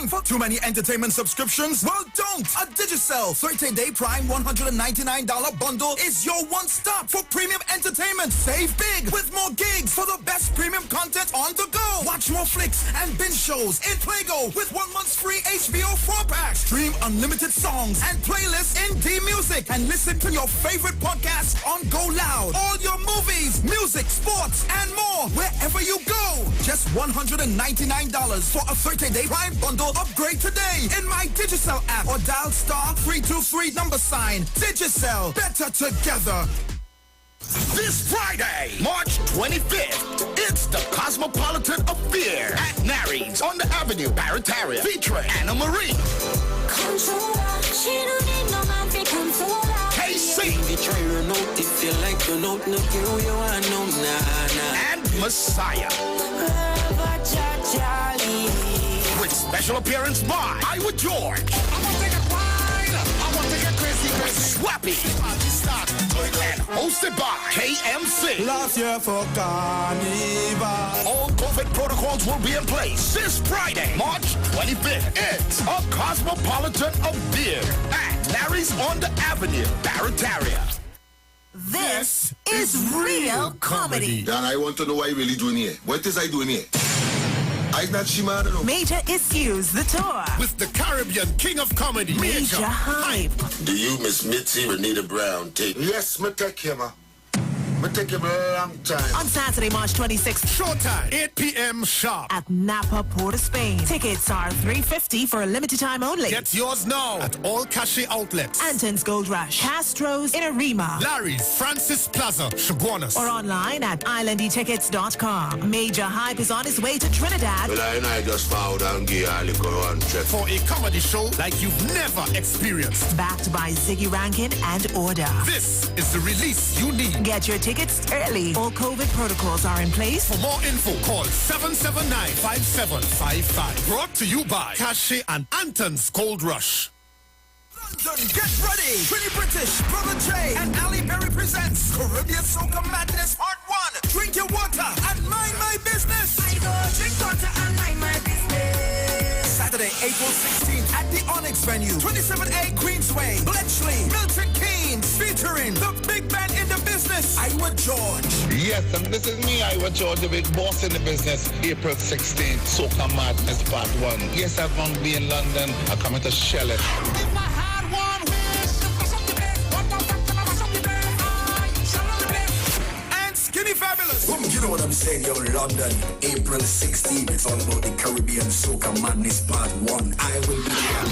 For too many entertainment subscriptions? Well, don't! A Digicel 30-day Prime $199 bundle is your one stop for premium entertainment. Save big with more gigs for the best premium content on the go. Watch more flicks and binge shows in PlayGo with 1 month's free HBO 4-pack. Stream unlimited songs and playlists in D-Music and listen to your favorite podcasts on Go Loud. All your movies, music, sports, and more wherever you go. Just $199 for a 30-day Prime bundle. Upgrade today in my Digicel app or dial *323 #. Digicel, better together. This Friday, March 25th, it's the Cosmopolitan Affair at Nary's on the Avenue, Barataria, featuring Anna Marie, KC, and Messiah. With special appearance by Iwer George, Swappy, and hosted by KMC. Last year for Carnival. All COVID protocols will be in place this Friday, March 25th. It's a Cosmopolitan of Beer at Larry's on the Avenue, Barataria. This is real comedy. Dan, I want to know what you really doing here. What is I doing here? I'm not Shima, I don't know. Major Issues, the tour. With the Caribbean King of Comedy, Major Hype. Do you, Miss Mitzi Renita Brown, take? Yes, me take him. Me take him a long time. On Saturday, March 26th. Showtime, 8 p.m. sharp. At Napa, Port of Spain. Tickets are $350 for a limited time only. Get yours now at all Cache outlets. Anton's Gold Rush, Castro's in Arima, Larry's, Francis Plaza, Chaguanas. or online at islandetickets.com. Major Hype is on his way to Trinidad. But I just found out and give a little one check. For a comedy show like you've never experienced. Backed by Ziggy Rankin and Order. This is the release you need. Get your tickets early. All COVID protocols are in place. For more info, call 779-5755. Brought to you by Cache and Anton's Gold Rush. London, get ready! Pretty British, Brother J, and Ali Berry presents Caribbean Soca Madness Part 1. Drink your water and mind my business. I go drink water and mind my business. Saturday, April 16th at the Onyx venue, 27A Queensway, Bletchley, Milton Keynes, featuring the big man in the business, Iwer George. Yes, and this is me, Iwer George, the big boss in the business. April 16th, Soca Madness Part 1. Yes, I'm going to be in London. I'm coming to shell it. Skinny Fabulous. You know what I'm saying, yo, London, April 16th, it's all about the Caribbean Soca Madness Part 1. I will be there.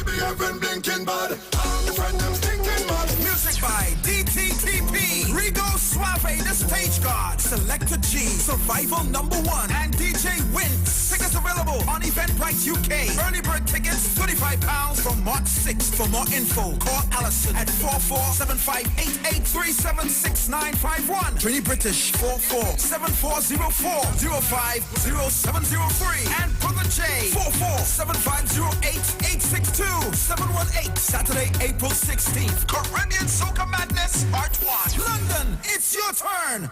Baby, your friend blinking bad. All the friend them stinking bad. Music by DTTP, Rigo Suave, the Stage God, Selector G, Survival Number 1, and DJ Wince. Tickets available on Eventbrite UK. Early bird tickets, £35 from March 6th. For more info, call Allison at 447588376951. Trini British 447404-050703. And Brother J 447508862718. Saturday, April 16th. Caribbean Soca Madness Part 1. London, it's your turn.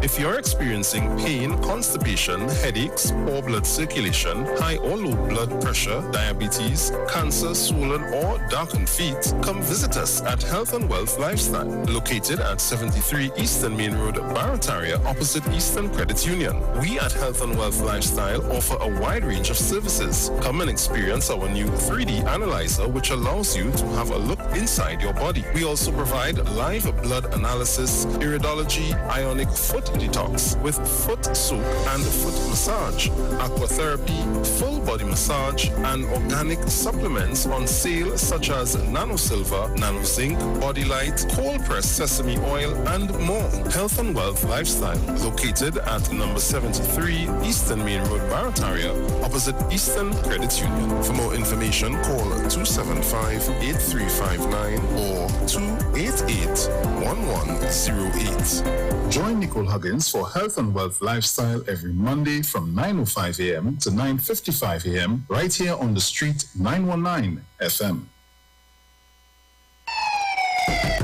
If you're experiencing pain, constipation, headaches, poor blood circulation, high or low blood pressure, diabetes, cancer, swollen or darkened feet, come visit us at Health and Wealth Lifestyle, located at 73 Eastern Main Road, Barataria, opposite Eastern Credit Union. We at Health and Wealth Lifestyle offer a wide range of services. Come and experience our new 3D analyzer, which allows you to have a look inside your body. We also provide live blood analysis, iridology, ionic foot detox with foot soak and foot massage, aquatherapy, full body massage, and organic supplements on sale such as nano silver, nano zinc, body light, cold pressed sesame oil, and more. Health and Wealth Lifestyle, located at number 73 Eastern Main Road, Barataria, opposite Eastern Credit Union. For more information, call 275-8359 or 288-1108. Join Nicole Huggins for Health and Wealth Lifestyle every Monday from 9:05 a.m. to 9:55 a.m. right here on the street 919 FM.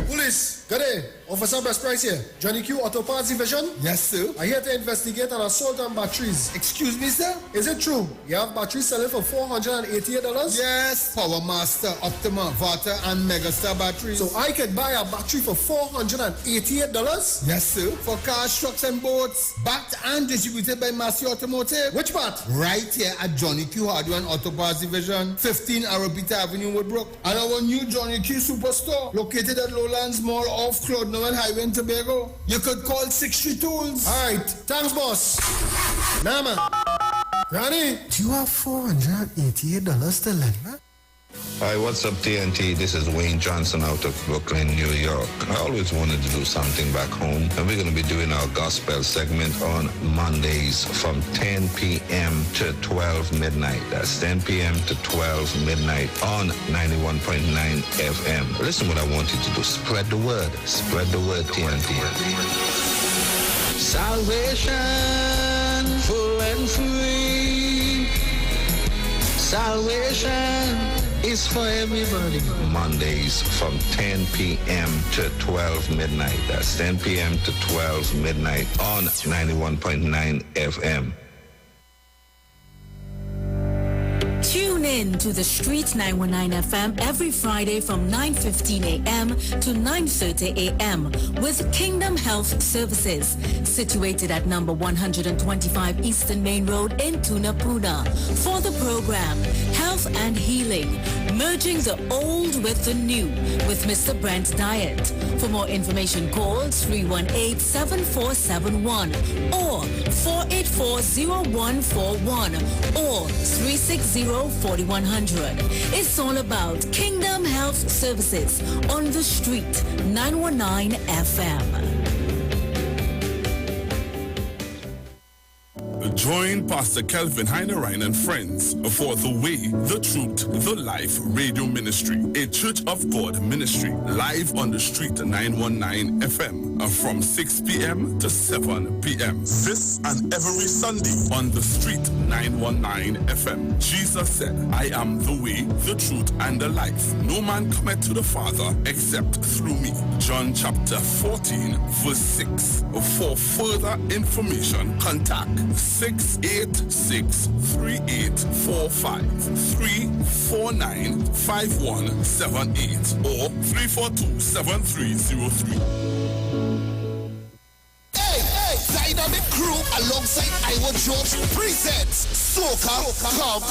Police, good day. Officer Best Price here. Johnny Q Auto Parts Division? Yes, sir. I'm here to investigate an assault on batteries. Excuse me, sir? Is it true? You have batteries selling for $488? Yes. Power Master, Optima, Vata, and Megastar batteries. So I could buy a battery for $488? Yes, sir. For cars, trucks, and boats. Backed and distributed by Massey Automotive. Which part? Right here at Johnny Q Hardware and Auto Parts Division, 15 Arabita Avenue, Woodbrook. And our new Johnny Q Superstore, located at Lowlands Mall off Cloudnoel Highway in Tobago. You could call 63 Tools. All right. Thanks, boss. Nah, man. Granny, do you have $488 to lend, man? Hi, what's up, TNT? This is Wayne Johnson out of Brooklyn, New York. I always wanted to do something back home, and we're going to be doing our gospel segment on Mondays from 10 p.m. to 12 midnight. That's 10 p.m. to 12 midnight on 91.9 FM. Listen what I want you to do. Spread the word. Spread the word, TNT. Salvation, full and free. Salvation is for everybody. Mondays from 10 p.m. to 12 midnight. That's 10 p.m. to 12 midnight on 91.9 FM. Tune in to the Street 919 FM every Friday from 9:15 a.m. to 9:30 a.m. with Kingdom Health Services, situated at number 125 Eastern Main Road in Tunapuna. For the program, Health and Healing, merging the old with the new, with Mr. Brent Diet. For more information, call 318-7471 or 484-0141 or 360-4100. It's all about Kingdom Health Services on the Street 919 FM. Join Pastor Kelvin Heinerine and friends for The Way, The Truth, The Life Radio Ministry, a Church of God ministry, live on the Street 919 FM from 6 p.m. to 7 p.m. This and every Sunday on the Street 919 FM. Jesus said, I am the way, the truth, and the life. No man cometh to the Father except through me. John chapter 14, verse 6. For further information, contact 686-3845, 349-5178, or 342-7303. Hey, Dynamic Crew alongside Iwer George presents Soca Come.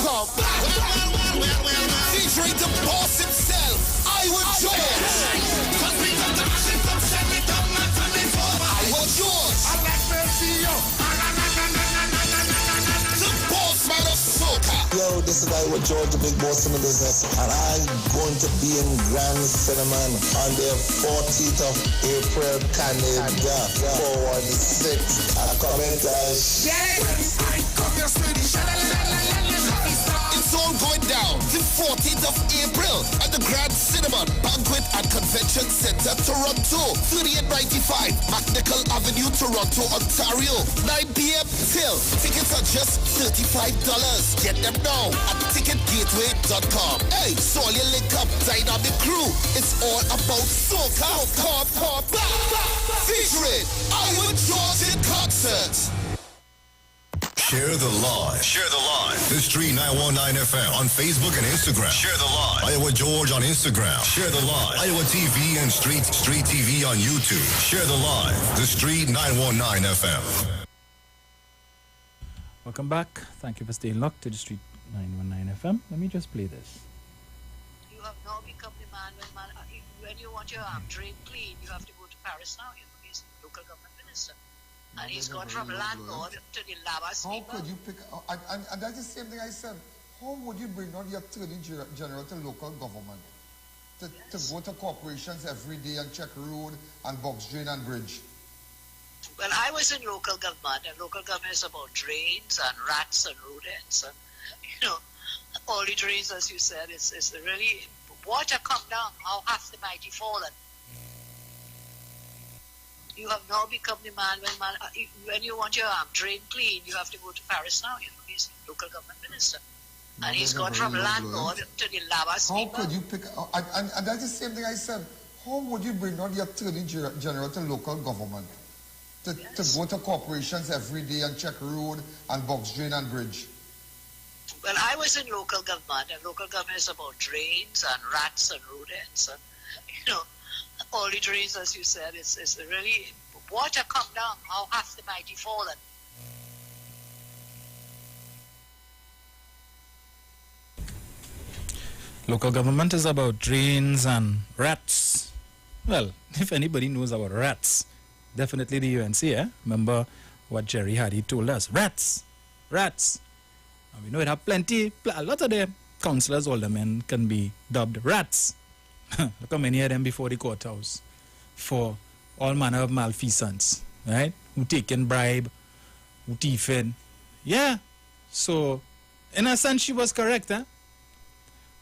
Featuring the boss himself, Iwer George. Iwer George. The boss man of Soca. Yo, this is Iwer George, the big boss in the business, and I'm going to be in Grand Cinnamon on the 14th of April, Canada, forward the 6th. I come in guys. It's all going down the 14th of April at the Grand Cinnamon Banquet and Convention Center, Toronto, 3895 McNichol Avenue, Toronto, Ontario, 9 p.m. till. Tickets are just $35. Get them now at ticketgateway.com. Hey, so you link up Dynamic Crew. It's all about Soca. Featuring Iwer George in concert. Share the live. Share the live. The Street 919 FM on Facebook and Instagram. Share the live. Iwer George on Instagram. Share the live. Iowa TV and Street TV on YouTube. Share the live. The Street 919 FM. Welcome back. Thank you for staying locked to the Street 919 FM. Let me just play this. You have now become the man when you want your arm drain clean, you have to go to Paris now. He's local government minister. And he's gone from landlord to the lava How could you pick, and that's the same thing I said, how would you bring on the Attorney General to local government? To go to corporations every day and check road and box drain and bridge? Well, I was in local government, and local government is about drains and rats and rodents and, all the drains, as you said, it's really, water come down, how hath the mighty fallen? You have now become the man when you want your arm drain clean, you have to go to Paris now. He's local government minister. And he's gone from landlord to the lava sweeper. How could you pick, and that's the same thing I said, how would you bring on the Attorney General to local government? To go to corporations every day and check road and box drain and bridge? Well, I was in local government, and local government is about drains and rats and rodents and, all the drains, as you said, it's really, water come down, how hath the mighty fallen? Local government is about drains and rats. Well, if anybody knows about rats, definitely the UNC, eh? Remember what Jerry Hardy told us. Rats! And we know it have plenty, a lot of them. councillors, aldermen can be dubbed rats. Look how many of them before the courthouse for all manner of malfeasance, right? Who taken bribe, who thiefing. Yeah. So, in a sense, she was correct, huh?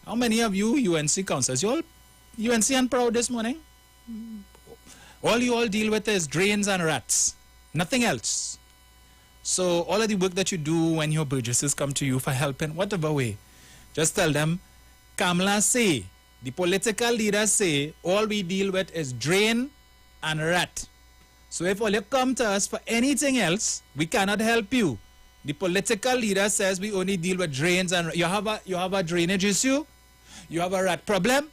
How many of you UNC councillors, you all UNC and proud this morning? All you all deal with is drains and rats. Nothing else. So all of the work that you do when your burgesses come to you for help in whatever way, just tell them, Kamala say, the political leaders say, all we deal with is drain and rat. So if all you come to us for anything else, we cannot help you. The political leader says we only deal with drains and you have a drainage issue? You have a rat problem?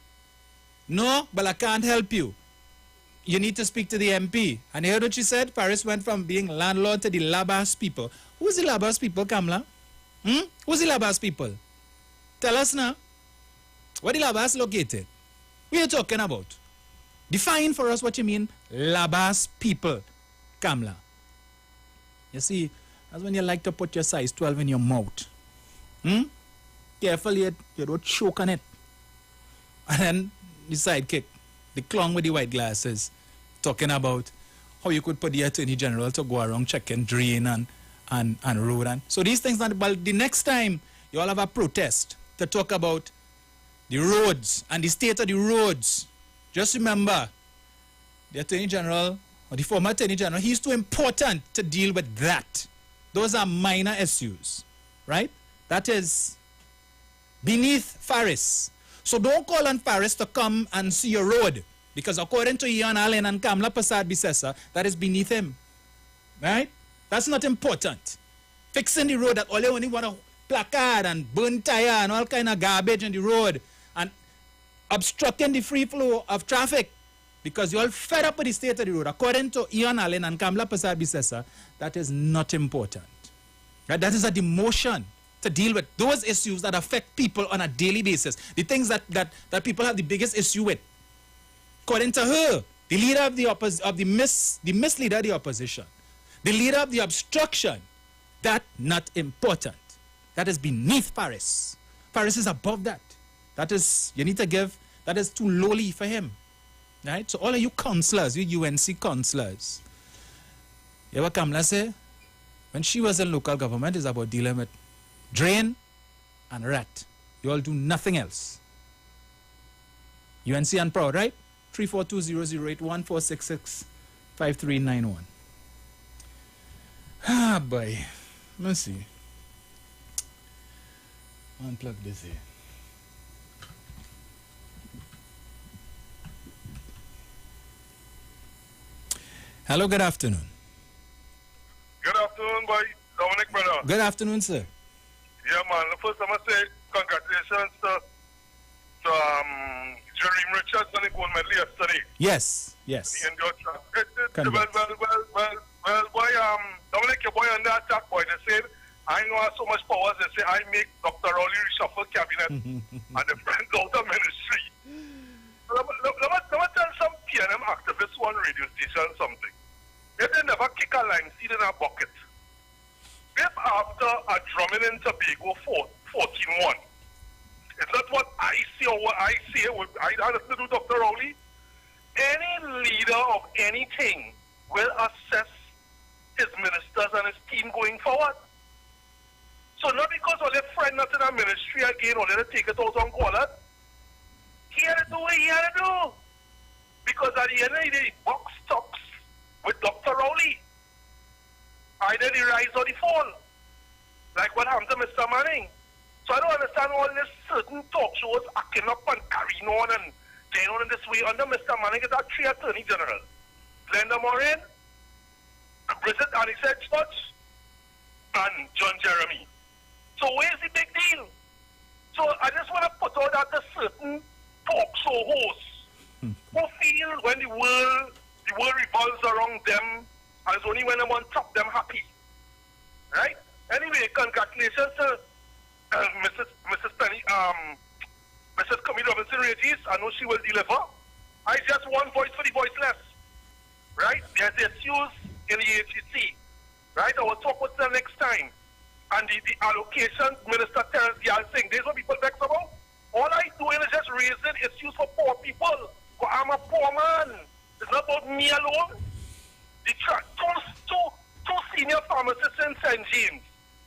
No, but I can't help you. You need to speak to the MP. And you heard what she said? Paris went from being landlord to the Labas people. Who's the Labas people, Kamala? Who's the Labas people? Tell us now. Where the Labas located? What are you talking about? Define for us what you mean, Labas people, Kamala. You see, that's when you like to put your size 12 in your mouth. Carefully, you don't choke on it. And then the sidekick, the clown with the white glasses, talking about how you could put the Attorney General to go around checking drain and road. And so these things, but the next time you all have a protest to talk about the roads and the state of the roads, just remember the Attorney General or the former Attorney General, he's too important to deal with that. Those are minor issues, right? That is beneath Faris. So don't call on Faris to come and see your road, because according to Ian Allen and Kamla Prasad Bisesa, that is beneath him, right? That's not important. Fixing the road, that all you only want to placard and burn tire and all kind of garbage on the road and obstructing the free flow of traffic because you're all fed up with the state of the road. According to Ian Allen and Kamla Prasad Bisesa, that is not important. Right? That is a demotion to deal with those issues that affect people on a daily basis. The things that people have the biggest issue with. According to her, the leader of the misleader of the opposition, the leader of the obstruction, that not important. That is beneath Paris. Paris is above that. That is, you need to give, that is too lowly for him. Right? So all of you councillors, you UNC councillors, you know what Kamala say? When she was in local government, it's about dealing with drain and rat. You all do nothing else. UNC and proud, right? 342-0081-466-5391. Ah, boy. Let's see. Unplug this here. Hello, good afternoon. Good afternoon, boy. Dominic, brother. Good afternoon, sir. Yeah, man. First, I must say congratulations to Jeremy Richards on the gold medal yesterday. Yes, yes. He enjoyed well, boy, Dominic, your boy on the attack, boy. They said, I know I have so much powers. They say, I make Dr. Rowley reshuffle cabinet and the friends out of ministry. Let me tell some PNM activists on radio station something. If they never kick a lime seed in a bucket, if after a drumming in Tobago 14-1, it's not what I see or what I say, I have to do Dr. Rowley. Any leader of anything will assess his ministers and his team going forward. So not because all their friend not in a ministry again or they take it out on collar. He had to do what he had to do. Because at the end of the day, the box stops with Dr. Rowley. Either the rise or the fall. Like what happened to Mr. Manning. So I don't understand all this certain talk shows acting up and carrying on and getting on in this way. Under Mr. Manning is our three attorney general. Glenda Morin, Bridget Anixet Church, and John Jeremy. So where's the big deal? So I just want to put out that a certain talk show hosts who feel when the world revolves around them, and it's only when I'm on top them happy. Right? Anyway, congratulations to Mrs. Penny, Mrs. Camille Robinson Regis. I know she will deliver. I just one voice for the voiceless. Right? There's issues in the AGC. Right? I will talk with them next time. and the allocation, Minister Terence Yal saying, this is what people vex about. All I doing is just raising issues for poor people. Because I'm a poor man. It's not about me alone. The two senior pharmacists in St. James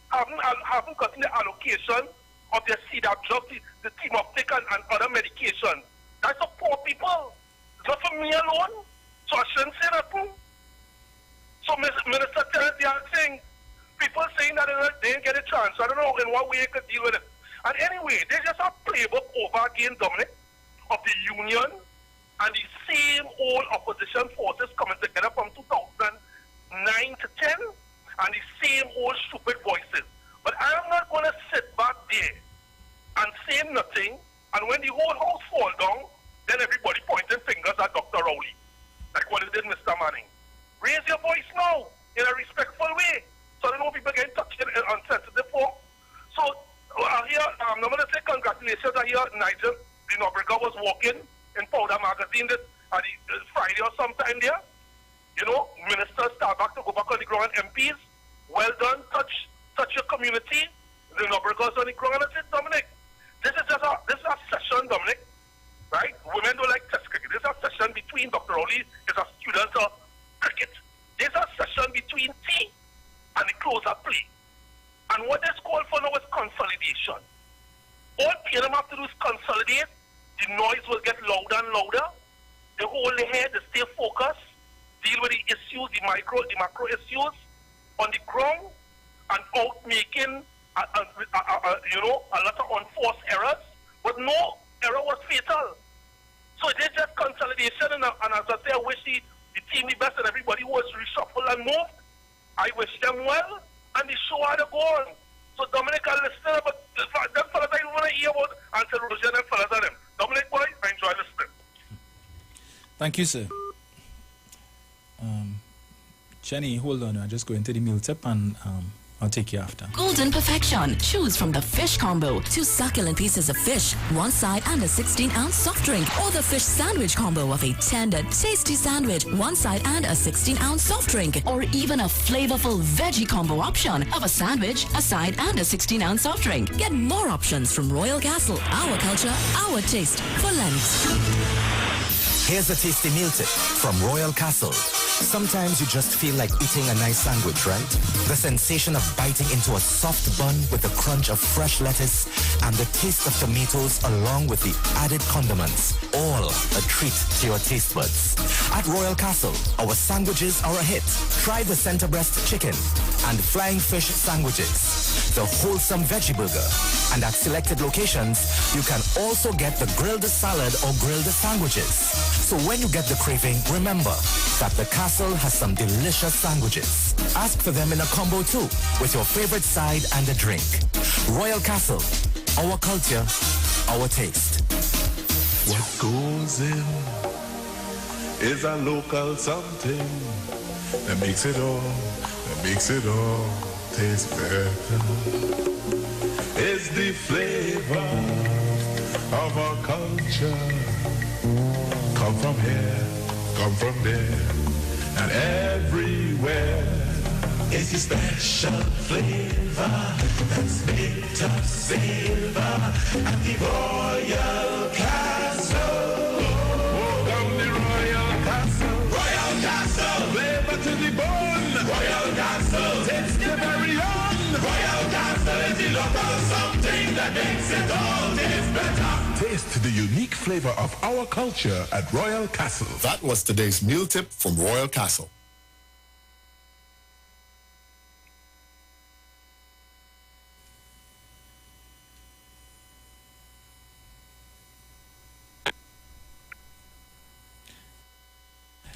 haven't gotten the allocation of their CDAP drug, the team of and other medication. That's for poor people. It's not for me alone. So I shouldn't say nothing. So Minister Terence Yal saying, people saying that they didn't get a chance. I don't know in what way you could deal with it. And anyway, there's just a playbook over again, Dominic, of the union and the same old opposition forces coming together from 2009 to 10 and the same old stupid voices. But I'm not going to sit back there and say nothing, and when the whole house falls down, then everybody pointing fingers at Dr. Rowley, like what it did Mr. Manning. Raise your voice now in a respectful way, so I don't know people getting touched on sensitive for. So here, I'm going to say congratulations. I hear Nigel Dinobriga was walking in Powder Magazine this Friday or sometime there. You know, ministers start back to go back on the ground, MPs. Well done, touch your community. Dinobriga's on the ground. And I said, Dominic, this is a session, Dominic, right? Women don't like test cricket. This is a session between Dr. Rowley, is a student of cricket. This is a session between tea and the closer play. And what is called for now is consolidation. All PNM have to do is consolidate. The noise will get louder and louder. They hold their head, they stay focused, deal with the issues, the macro issues on the ground, and out making a lot of unforced errors. But no error was fatal. So it is just consolidation, and as I say, I wish the team the best and everybody was reshuffled and moved. I wish them well, and the show had to go on. So Dominic, I listen, but them fellas I don't want to hear about Ansel Roger and fellas are them. Dominic, boy, I enjoy listening. Thank you, sir. Jenny, hold on. I'll just go into the meal tip and I'll take you after. Golden Perfection. Choose from the fish combo. 2 succulent pieces of fish, 1 side and a 16-ounce soft drink. Or the fish sandwich combo of a tender, tasty sandwich, 1 side and a 16-ounce soft drink. Or even a flavorful veggie combo option of a sandwich, a side and a 16-ounce soft drink. Get more options from Royal Castle. Our culture, our taste for Lent. Here's a tasty meal tip from Royal Castle. Sometimes you just feel like eating a nice sandwich, right? The sensation of biting into a soft bun with the crunch of fresh lettuce and the taste of tomatoes along with the added condiments. All a treat to your taste buds. At Royal Castle, our sandwiches are a hit. Try the center breast chicken and flying fish sandwiches, the wholesome veggie burger. And at selected locations, you can also get the grilled salad or grilled sandwiches. So when you get the craving, remember that the Castle has some delicious sandwiches. Ask for them in a combo too, with your favorite side and a drink. Royal Castle, our culture, our taste. What goes in is a local something that makes it all taste better. It's the flavor of our culture. Come from here, come from there, and everywhere. It's a special flavor that's made to savor at the Royal Castle. Welcome the Royal Castle. Royal Castle. Flavor to the bone. Royal Castle. Taste the very own. Royal Castle is the local something that makes it all taste better. Taste the unique flavor of our culture at Royal Castle. That was today's meal tip from Royal Castle.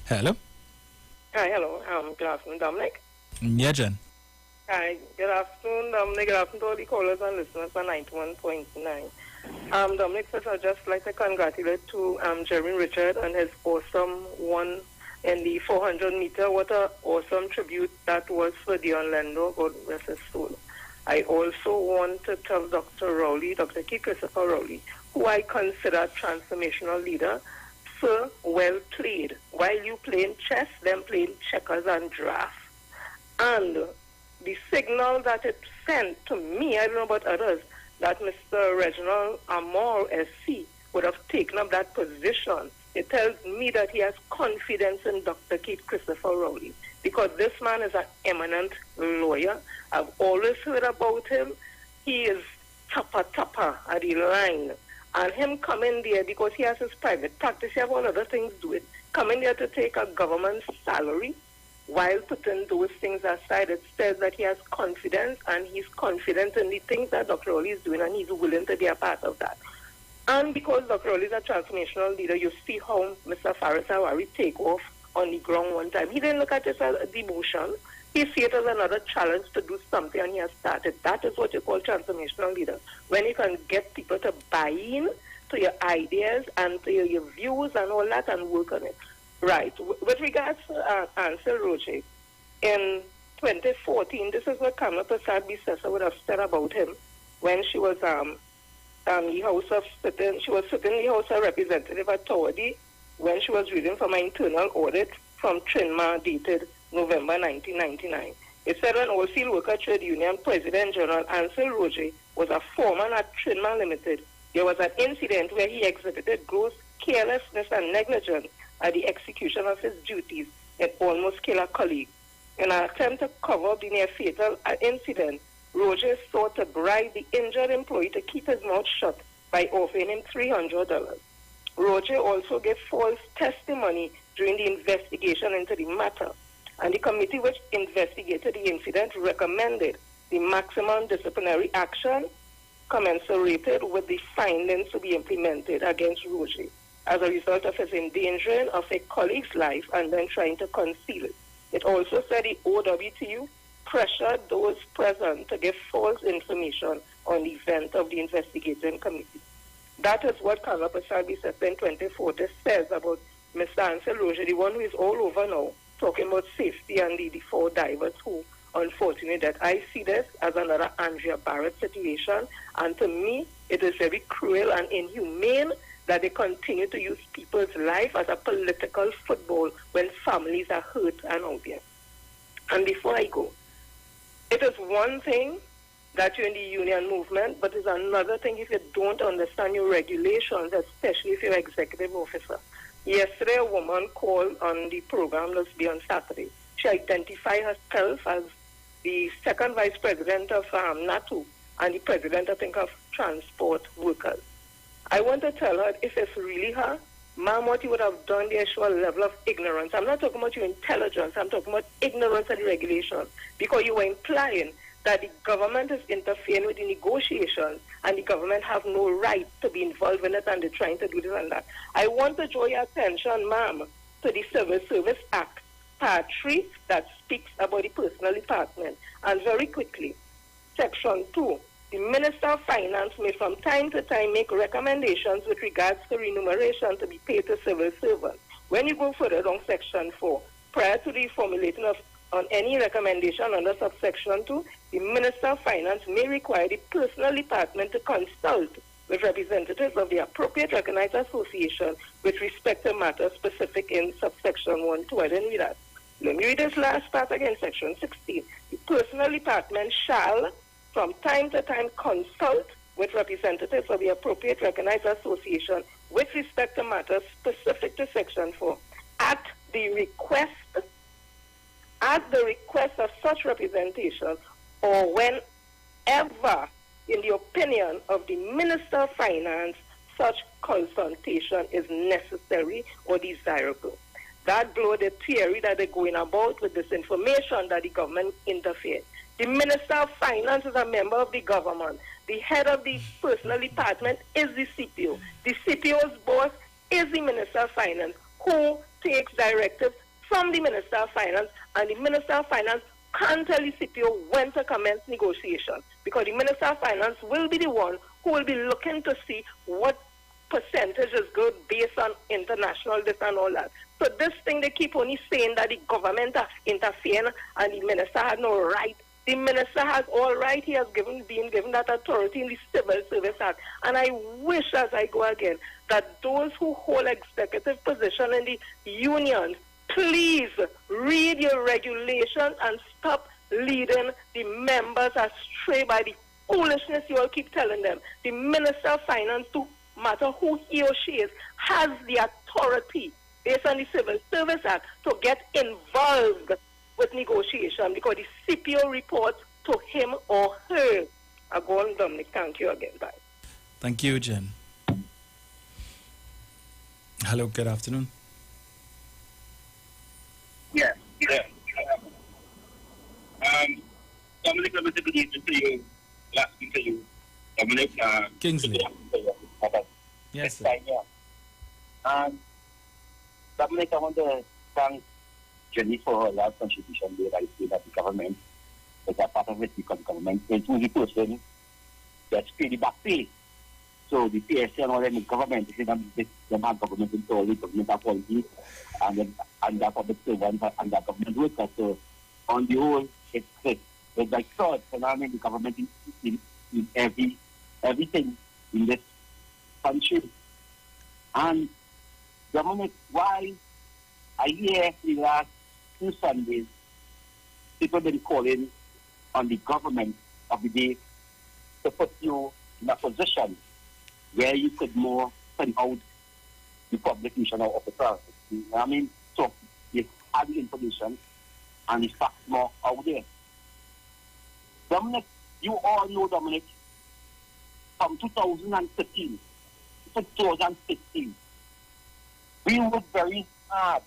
Hello. Hi, hello. Good afternoon, Dominic. Yeah, Jen. Hi, good afternoon, Dominic. Good afternoon to all the callers and listeners on 91.9. Dominic, first I'd just like to congratulate to Jeremy Richard and his awesome one in the 400 meter. What an awesome tribute that was for Dion Lendo, God rest his soul. I also want to tell Dr. Rowley, Dr. Keith Christopher Rowley, who I consider a transformational leader, sir, well played. While you playing chess, them playing checkers and draft. And the signal that it sense to me, I don't know about others, that Mr. Reginald Amor SC would have taken up that position. It tells me that he has confidence in Dr. Keith Christopher Rowley, because this man is an eminent lawyer. I've always heard about him. He is tapa at the line. And him coming there, because he has his private practice, he has all other things to do it, coming there to take a government salary while putting those things aside, it says that he has confidence, and he's confident in the things that Dr. Rowley is doing, and he's willing to be a part of that. And because Dr. Rowley is a transformational leader, you see how Mr. Faris Awari take off on the ground one time. He didn't look at it as a demotion. He see it as another challenge to do something, and he has started. That is what you call transformational leader. When you can get people to buy in to your ideas and to your views and all that and work on it. Right. With regards to Ansel Roche, in 2014, this is what Kamala Prasad Bisesa would have said about him when she was the House of sitting. She was sitting in the House of Representative at Tawadi when she was reading from an internal audit from Trinma dated November 1999. It said an oilfield worker trade union President General Ansel Roche was a foreman at Trinma Limited. There was an incident where he exhibited gross carelessness and negligence at the execution of his duties and almost killed a colleague. In an attempt to cover up the near-fatal incident, Roger sought to bribe the injured employee to keep his mouth shut by offering him $300. Roger also gave false testimony during the investigation into the matter, and the committee which investigated the incident recommended the maximum disciplinary action commensurated with the findings to be implemented against Roger as a result of his endangering of a colleague's life and then trying to conceal it. It also said the OWTU pressured those present to give false information on the event of the investigating committee. That is what Kamala Prasad Bisesa in 2014 says about Mr. Ansel Roche, the one who is all over now, talking about safety and the 4 divers who, unfortunately, that I see this as another Andrea Barrett situation, and to me, it is very cruel and inhumane that they continue to use people's life as a political football when families are hurt and out there. And before I go, it is one thing that you're in the union movement, but it's another thing if you don't understand your regulations, especially if you're an executive officer. Yesterday, a woman called on the program, let's be on Saturday. She identified herself as the second vice president of NATO and the president, I think, of transport workers. I want to tell her, if it's really her, ma'am, what you would have done, the actual level of ignorance. I'm not talking about your intelligence. I'm talking about ignorance of the regulations, because you were implying that the government is interfering with the negotiations and the government have no right to be involved in it, and they're trying to do this and that. I want to draw your attention, ma'am, to the Civil Service Act, Part 3, that speaks about the personal department. And very quickly, Section 2, the Minister of Finance may from time to time make recommendations with regards to remuneration to be paid to civil servants. When you go further down Section 4, prior to the formulating of on any recommendation under subsection 2, the Minister of Finance may require the personal department to consult with representatives of the appropriate recognized association with respect to matters specific in subsection 1, 2. I didn't read that. Let me read this last part again, section 16. The personal department shall, from time to time, consult with representatives of the appropriate recognized association with respect to matters specific to section 4 at the request of such representation, or whenever, in the opinion of the Minister of Finance, such consultation is necessary or desirable. That blows the theory that they're going about with this information that the government interfered. The Minister of Finance is a member of the government. The head of the personal department is the CPO. The CPO's boss is the Minister of Finance, who takes directives from the Minister of Finance, and the Minister of Finance can't tell the CPO when to commence negotiations, because the Minister of Finance will be the one who will be looking to see what percentage is good based on international this and all that. So this thing, they keep only saying that the government has interfered and the minister had no right. The minister has all right. He has been given that authority in the Civil Service Act. And I wish, as I go again, that those who hold executive position in the unions, please read your regulations and stop leading the members astray by the foolishness you all keep telling them. The Minister of Finance, no matter who he or she is, has the authority based on the Civil Service Act to get involved with negotiation because the CPO report to him or her. I go on, Dominic. Thank you again. Bye. Thank you, Jen. Hello, good afternoon. Yes. Dominic, let me say good evening to you. Last week to you. Dominic. Kingsley. Yes, sir. Dominic, I want to thank Jenny for her last contribution there. I feel that the government is a part of it because the government is the person that's paid the back pay. So the PSC and all them, the government, they have government employees, government appointees, and the public servants and the government workers. So on the whole, it's like thought, and I mean the government in everything in this country. And Dominic, why I hear the last 2 Sundays, people been calling on the government of the day to put you in a position where you could more send out the public mission of the process. I mean, so you have the information and the facts more out there. Dominic, you all know, Dominic, from 2013 to 2016, we worked very hard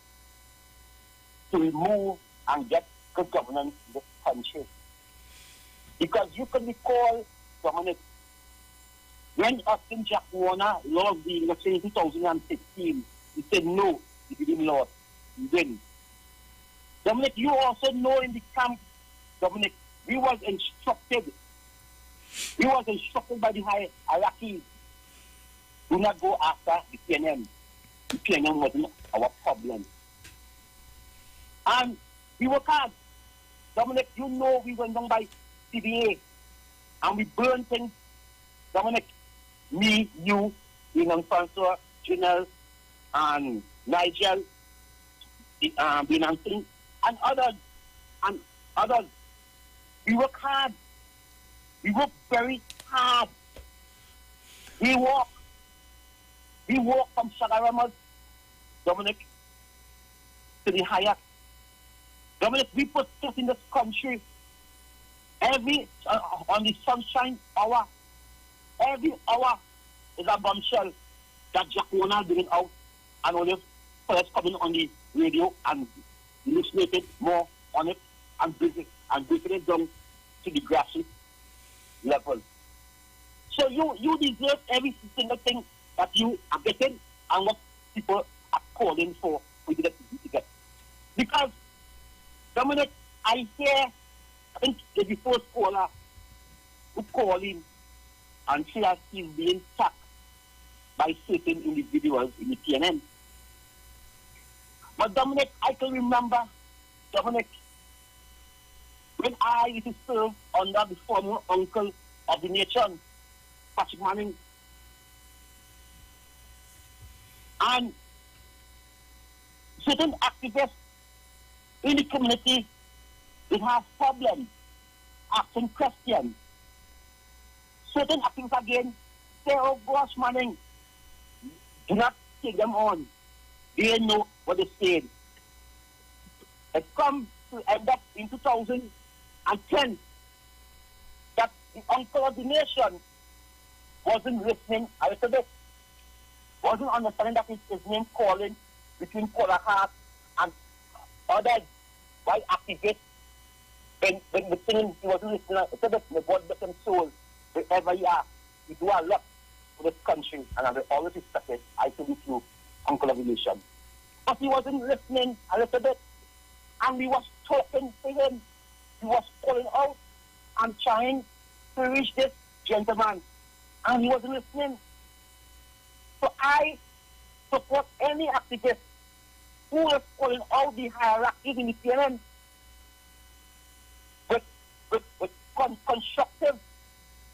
to remove and get good governance in this country. Because you can recall, Dominic, when Austin Jack Warner lost the election in 2016, he said no, he didn't lose, he win. Dominic, you also know in the camp, Dominic, we was instructed by the hierarchy, do not go after the PNM. The PNM wasn't our problem. And we work hard. Dominic, you know we went down by CBA and we burned things. Dominic, me, you, Francois, Janelle, and Nigel, Binanson, and others. We work hard. We work very hard. We walk from Shagaramas, Dominic, to the Hayat. Dominic, we put stuff in this country every on the sunshine hour. Every hour is a bombshell that Jack Warner bringing out, and only first coming on the radio and illustrated more on it and breaking it down to the grassroots level. So you deserve every single thing that you are getting and what people are calling for you to get. Because, Dominic, I think the first caller who called in and she has been being sacked by certain individuals in the PNM. But Dominic, I can remember, Dominic, when I used to serve under the former uncle of the nation, Patrick Manning, and certain activists in the community, they have problems asking questions. Certain activists again say, oh gosh, Manning, do not take them on. They know what they said. It comes to end up in 2010 that the uncle of the nation wasn't listening a little bit, wasn't understanding that his name calling between Paula Hart and others by activists. When the thing he wasn't listening a little bit, the God bless him soul, wherever you are, you do a lot for this country, and I will always respect it. I salute you, uncle of the nation. But he wasn't listening a little bit, and we was talking to him. He was calling out and trying to reach this gentleman, and he wasn't listening. So I support any activist who is calling out the hierarchy in the PNM with constructive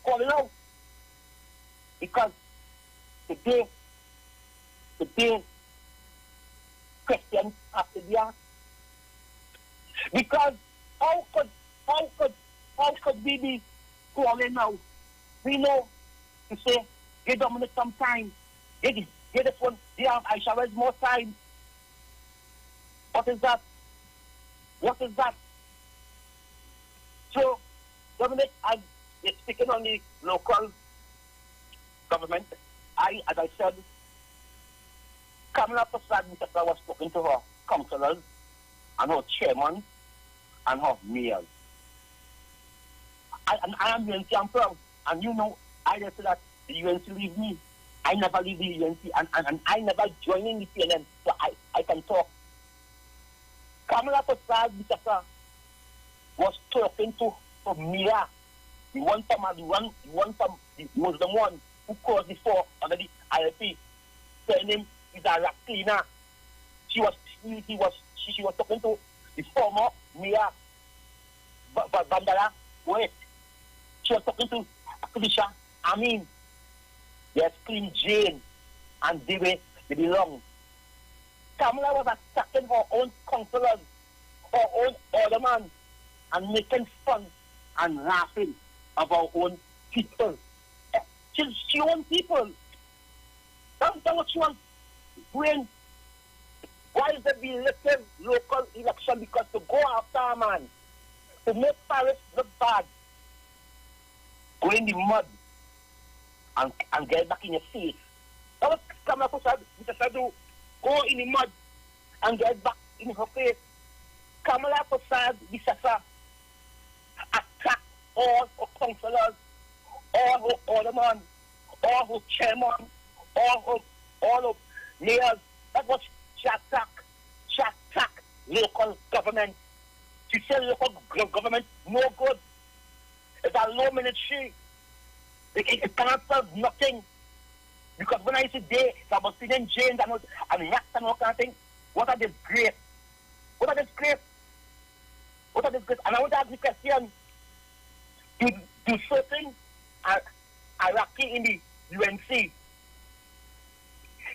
calling out. Because today, Christians have to be asked. Because how how could we be calling now? We know to say, give Dominic some time. Give the phone. I shall have more time. What is that? What is that? So, Dominic, as speaking on the local government, as I said, Kamala Prasad was talking to her councillors and her chairman and her mayors. I am UNC, I'm proud. And you know, I just said that the UNC leave me. I never leave the UNC and I never join in the PNM, so I can talk. Kamala Prasad was talking to Mira, the one from the Muslim one who caused the fall under the IFP, saying him is a rat cleaner. She was talking to the former Mira Bandara. Wait. She was talking to Akudisha. I mean, yes, Clean Jane and they belong. Kamala was attacking her own councillors, her own alderman, and making fun and laughing of our own people. She own people. That's what she wants. When, why is there being elected local election? Because to go after a man, to make Paris look bad, go in the mud and get back in your face. That was Kamala Prasad, Mr. Sadu, go in the mud and get back in her face. Kamala Prasad, Mr. attack all her councillors, all her aldermen, all her chairman, all her mayors. That's what she attacked. She attacked local government. She said local government no good. It's a low ministry. It cannot serve nothing. Because when I used to there, I was sitting James and rats and all kind of things. What are disgrace? What are disgrace? What are disgrace? And I want to ask the question, do certain Iraqi in the UNC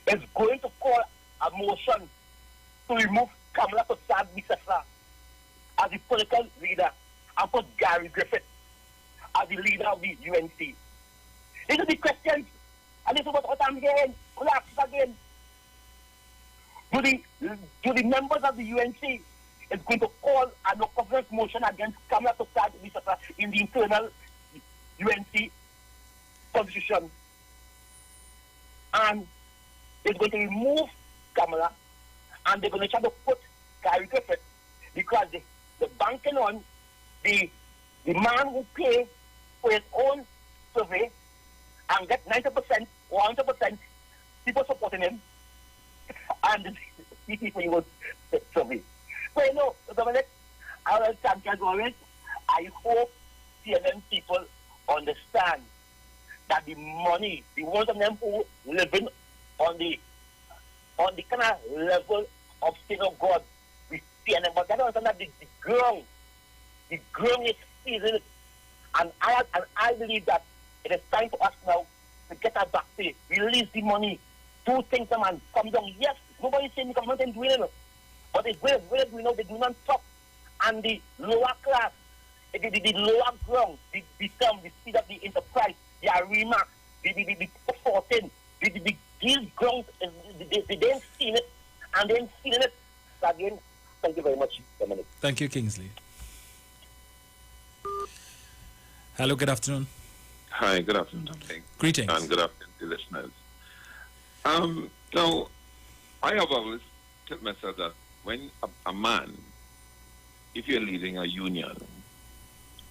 is going to call a motion to remove Kamala Prasad Misasa as the political leader and put Gary Griffith as the leader of the UNC? These are the questions, and this is what I'm hearing. I'll ask it again. Do the members of the UNC is going to call a no confidence motion against Kamala Prasad Misasa in the internal UNC constitution? And they're going to remove Kamala, and they're going to try to put Gary Griffith, because they're banking on the man who pays for his own survey and get 90% or 100% people supporting him, and the people he was survey. So, you know, Dominic, I will thank you as always. I hope CNN people understand that the money, the ones of them who living on the kind of level of sin of God with CNN, but they don't understand that the ground is seasoned. And I believe that it is time for us now to get our back pay, release the money, do things, and come down. Yes, nobody's saying the government ain't doing it, but it's where we know they do not top, and the lower class, the lower ground, the speed of the enterprise, the Arima, the 14, these grounds, they ain't seen it, and they ain't feeling it. So again, thank you very much, Dominic. Thank you, Kingsley. Hello, good afternoon. Hi, good afternoon, Dominic. Greetings. And good afternoon to listeners. Now, I have always told myself that when a man, if you're leading a union,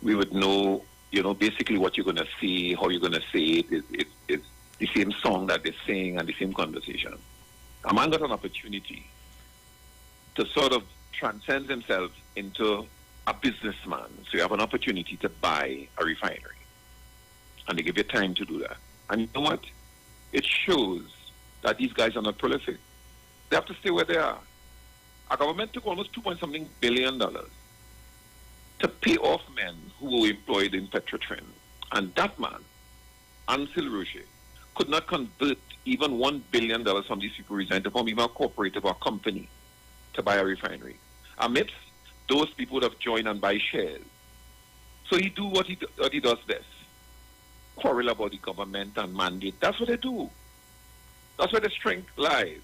we would know, basically what you're going to say, how you're going to say it. It's the same song that they sing and the same conversation. A man got an opportunity to sort of transcend himself into a businessman. So you have an opportunity to buy a refinery. And they give you time to do that. And you know what? It shows that these guys are not prolific. They have to stay where they are. Our government took almost $2.something billion to pay off men who were employed in Petrotrin. And that man, Ansel Rocher, could not convert even $1 billion from these people resigned to form even a cooperative or company to buy a refinery. Amidst those people would have joined and buy shares. So he do what he does best. Quarrel about the government and mandate. That's what they do. That's where the strength lies.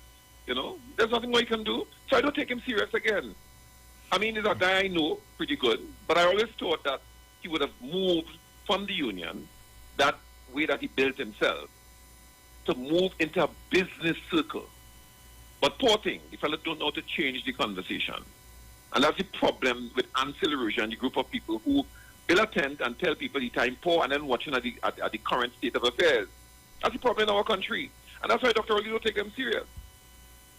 You know, there's nothing more he can do. So I don't take him serious again. I mean, he's a guy I know pretty good, but I always thought that he would have moved from the union, that way that he built himself, to move into a business circle. But poor thing, the fellow don't know how to change the conversation. And that's the problem with Ansel Erosion, the group of people who will attend and tell people the time poor and then watching at the current state of affairs. That's the problem in our country. And that's why Dr. Oli don't take them serious.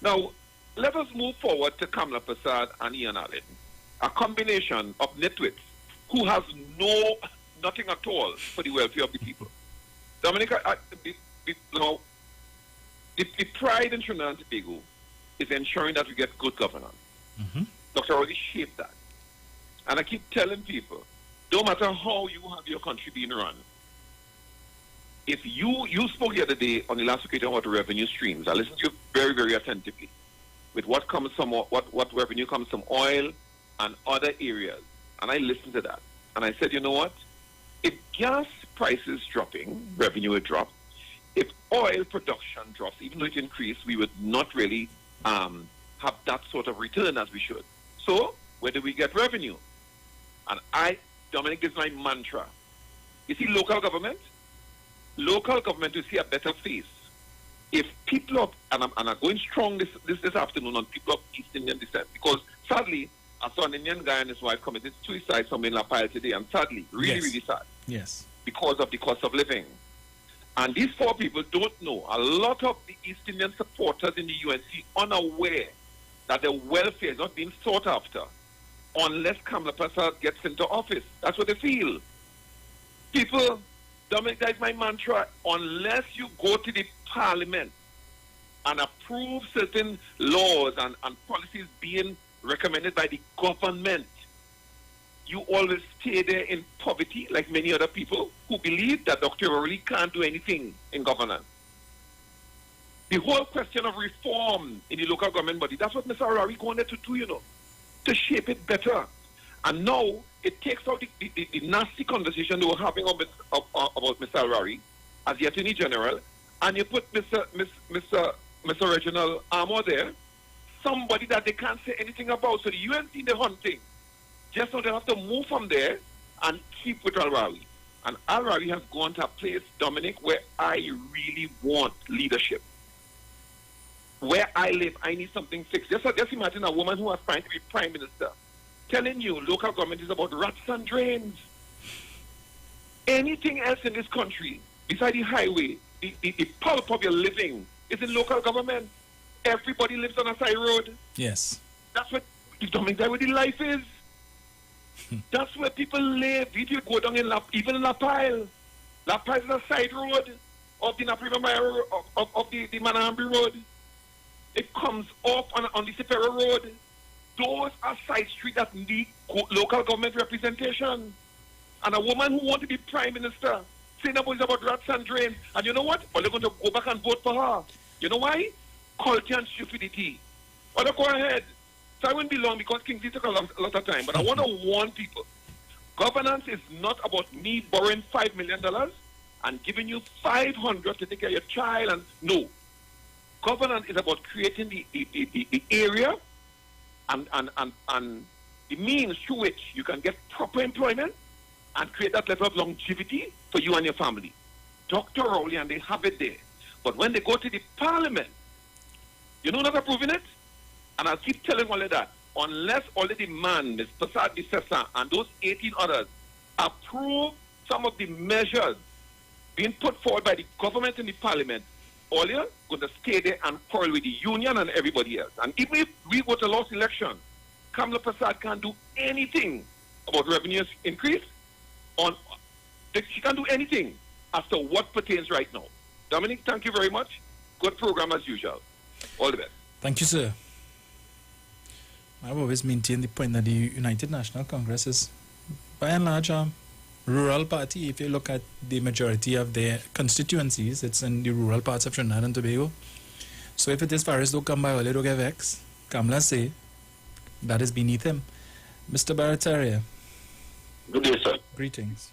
Now, let us move forward to Kamla Prasad and Ian Allen, a combination of nitwits who has nothing at all for the welfare of the people. Dominica, the pride in Trinidad and Tobago is ensuring that we get good governance. Dr. Oli shaped that. And I keep telling people, no matter how you have your country being run, if you spoke the other day on the last occasion about the revenue streams, I listened to you very, very attentively with what comes from what revenue comes from oil and other areas. And I listened to that. And I said, you know what? If gas prices dropping, revenue would drop. If oil production drops, even though it increased, we would not really have that sort of return as we should. So, where do we get revenue? And Dominic, this is my mantra. You see, local government will see a better face if people of, and I'm going strong this afternoon on people of East Indian descent, because sadly, I saw an Indian guy and his wife committed suicide somewhere in La Pile today, and sadly, really sad. Yes. Because of the cost of living. And these four people don't know. A lot of the East Indian supporters in the UNC unaware that their welfare is not being sought after unless Kamla Prasad gets into office. That's what they feel. People, Dominic, that is my mantra, unless you go to the parliament and approve certain laws and policies being recommended by the government, you always stay there in poverty like many other people who believe that Dr. O'Reilly can't do anything in governance. The whole question of reform in the local government body, that's what Mr. Harari going there to do, you know, to shape it better. And now it takes out the nasty conversation they were having about Mr. Harari as the Attorney General, and you put Mr. Reginald Armour there, somebody that they can't say anything about. So the UNC, they're hunting. Just so they have to move from there and keep with Al-Rawi. And Al-Rawi has gone to a place, Dominic, where I really want leadership. Where I live, I need something fixed. Just imagine a woman who was trying to be prime minister telling you local government is about rats and drains. Anything else in this country, beside the highway, the pulp of your living is in local government. Everybody lives on a side road. Yes. That's what, Dominic, that's where the life is. That's where people live. If you go down even in La Pile is a side road of the Napriva of the Manahambri Road. It comes off on the Sepera Road. Those are side streets that need local government representation. And a woman who wants to be prime minister saying about rats and drains. And you know what? Well, they're going to go back and vote for her. You know why? Culture and stupidity. Well, go ahead. So I won't be long because Kingsley took a lot of time. But I want to warn people. Governance is not about me borrowing $5 million and giving you $500 to take care of your child. And no. Governance is about creating the area and the means through which you can get proper employment and create that level of longevity for you and your family. Dr. Rowley, and they have it there. But when they go to the parliament, you know not approving it? And I'll keep telling all of that. Unless already man, Ms. Prasad Bisesa, and those 18 others approve some of the measures being put forward by the government and the parliament, all you're going to stay there and quarrel with the union and everybody else. And even if we go to lost election, Kamla Prasad can't do anything about revenue increase. She can't do anything as to what pertains right now. Dominic, thank you very much. Good program as usual. All the best. Thank you, sir. I've always maintained the point that the United National Congress is, by and large, a rural party. If you look at the majority of their constituencies, it's in the rural parts of Trinidad and Tobago. So if it is Faris don't come by, all don't get vexed. Kamla say that is beneath him. Mr. Barataria, Good day, sir. Greetings.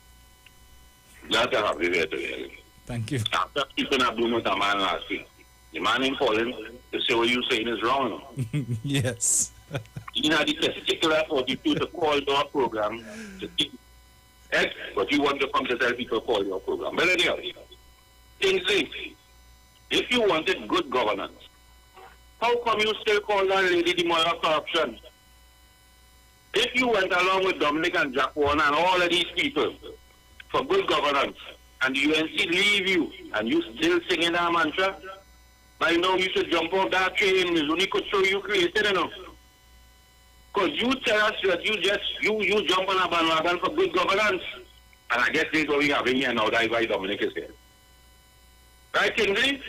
Glad to have you here today. Thank you. After keeping a bloom with a man last week, the man in calling to say what you're saying is wrong. Yes. You know, the testicular effort you to call your program to keep. Yes, but you want to come to tell people call your program. But anyhow, Kingsley, if you wanted good governance, how come you still call that lady the mother of corruption? If you went along with Dominic and Jack Warner and all of these people for good governance, and the UNC leave you, and you still singing that mantra, by now you should jump off that train. Mizuni could show you created enough. Because you tell us that you jump on a bandwagon for good governance. And I guess this is what we have in here now, that's why Dominic is here. Right, Kingsley?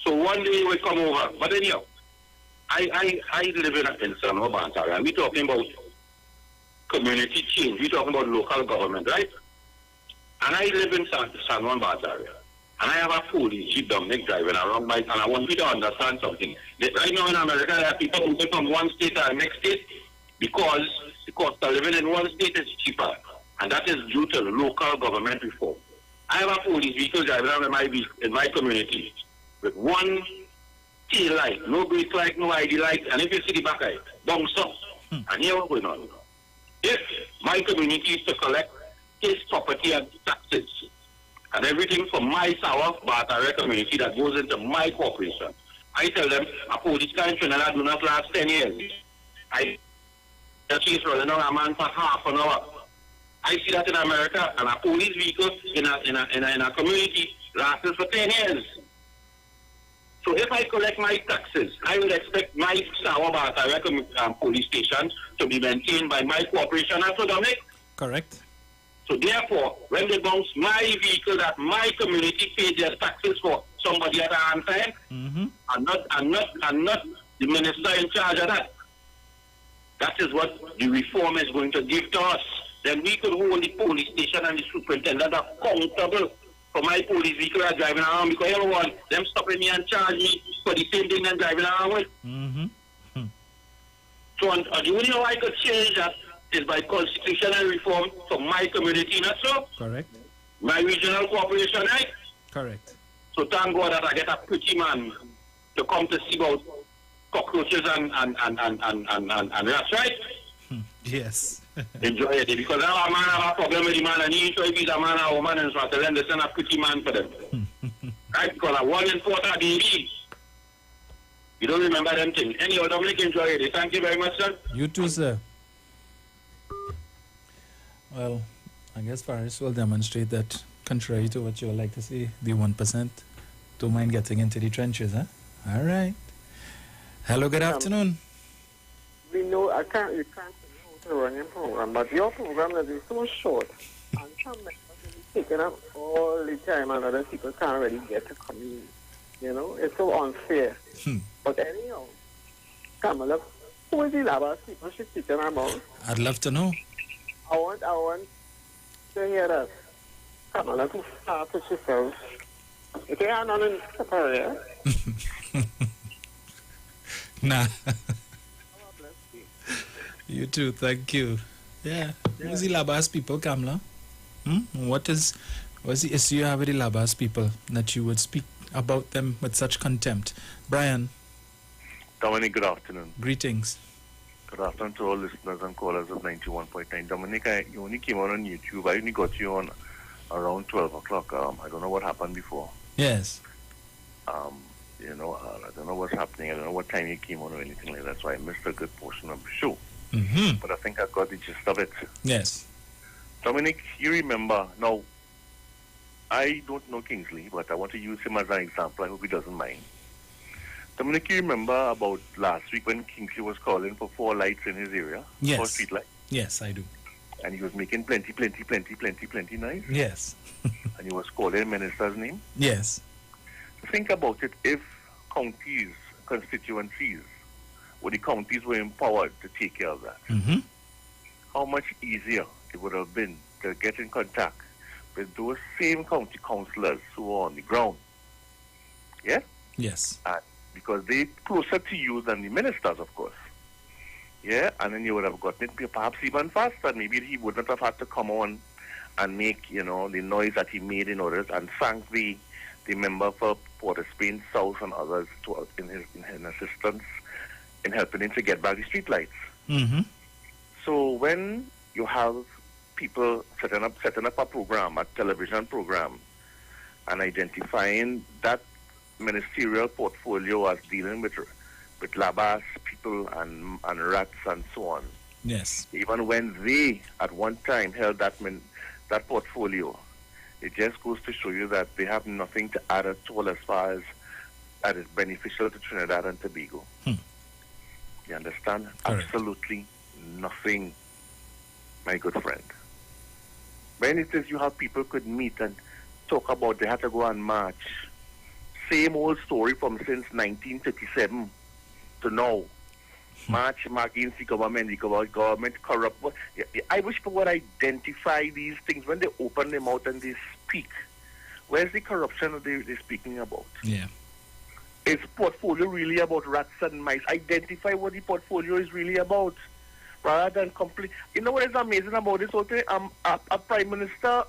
So one day we come over. But anyhow, I live in San Juan, and we're talking about community change. We're talking about local government, right? And I live in San Juan area. And I have a police Jeep Dominic driving around my, and I want you to understand something. That right now in America, there are people moving from one state to the next state because the cost of living in one state is cheaper. And that is due to local government reform. I have a police vehicle driving around in my community with one tail light, no brake light, no ID light, and if you see the back light, bounce up. And here what's going on. If my community is to collect his property and taxes, and everything from my South Bartara community that goes into my corporation, I tell them a police car in Trinidad do not last 10 years. I see running on a man for half an hour. I see that in America, and a police vehicle in a community lasts for 10 years. So if I collect my taxes, I will expect my South Bartara police station to be maintained by my corporation also, Dominic. Correct. So therefore, when they bounce my vehicle that my community pays their taxes for somebody at a time, and not the minister in charge of that. That is what the reform is going to give to us. Then we could hold the police station and the superintendent accountable for my police vehicle that's driving around, because everyone, them stopping me and charge me for the same thing I'm driving around with. So the only way I could change that is by constitutional reform for my community, not so? Correct. My regional corporation, right? Correct. So thank God that I get a pretty man to come to see about cockroaches and rats, right? Yes. Enjoy it. Because now a man have a problem with the man, and he ain't sure if he's a man or a woman, and so I tell them they send a pretty man for them. Right? Because a 1 in 4 are the you don't remember them things. Anyhow, Dominic, enjoy it. Thank you very much, sir. You too, sir. Well, I guess Faris will demonstrate that, contrary to what you would like to say, the 1% don't mind getting into the trenches, huh? All right. Hello, good afternoon. We know you can't know how to run your program, but your program is so short, and some members will be taking up all the time, and other people can't really get to come in. You know, it's so unfair. But anyhow, Kamala, who is the last people she's speaking about? I'd love to know. I want to hear that. Kamala, to start with yourself. You can't not in Superior. Nah. You too, thank you. Yeah. Who's the Labas people, Kamla? What's the issue you have with the Labas people that you would speak about them with such contempt? Brian. Dominic, good afternoon. Greetings. Good afternoon to all listeners and callers of 91.9. Dominic, you only came on YouTube. I only got you on around 12 o'clock. I don't know what happened before. Yes. I don't know what's happening. I don't know what time you came on or anything like that, so I missed a good portion of the show. But I think I got the gist of it. Yes. Dominic, you remember, now, I don't know Kingsley, but I want to use him as an example. I hope he doesn't mind. Dominic, you remember about last week when Kingsley was calling for 4 lights in his area? Yes. 4 street lights? Yes, I do. And he was making plenty noise? Yes. And he was calling minister's name? Yes. Think about it. If counties, constituencies, or the counties were empowered to take care of that, how much easier it would have been to get in contact with those same county councillors who are on the ground. Yeah? Yes. Because they're closer to you than the ministers, of course. Yeah, and then you would have gotten it perhaps even faster. Maybe he would not have had to come on and make, the noise that he made in order and thank the member for Port of Spain South and others in his assistance in helping him to get back the streetlights. Mm-hmm. So when you have people setting up a program, a television program, and identifying that ministerial portfolio as dealing with labas people and rats and so on. Yes. Even when they at one time held that portfolio, it just goes to show you that they have nothing to add at all as far as that is beneficial to Trinidad and Tobago. You understand? Correct. Absolutely nothing, my good friend. When it is you have people could meet and talk about they had to go and march, same old story from since 1937 to now. March against the government corrupt. I wish people would identify these things when they open their mouth and they speak. Where's the corruption that they're speaking about? Yeah. Is portfolio really about rats and mice? Identify what the portfolio is really about, rather than complete. You know what is amazing about this whole thing? A prime minister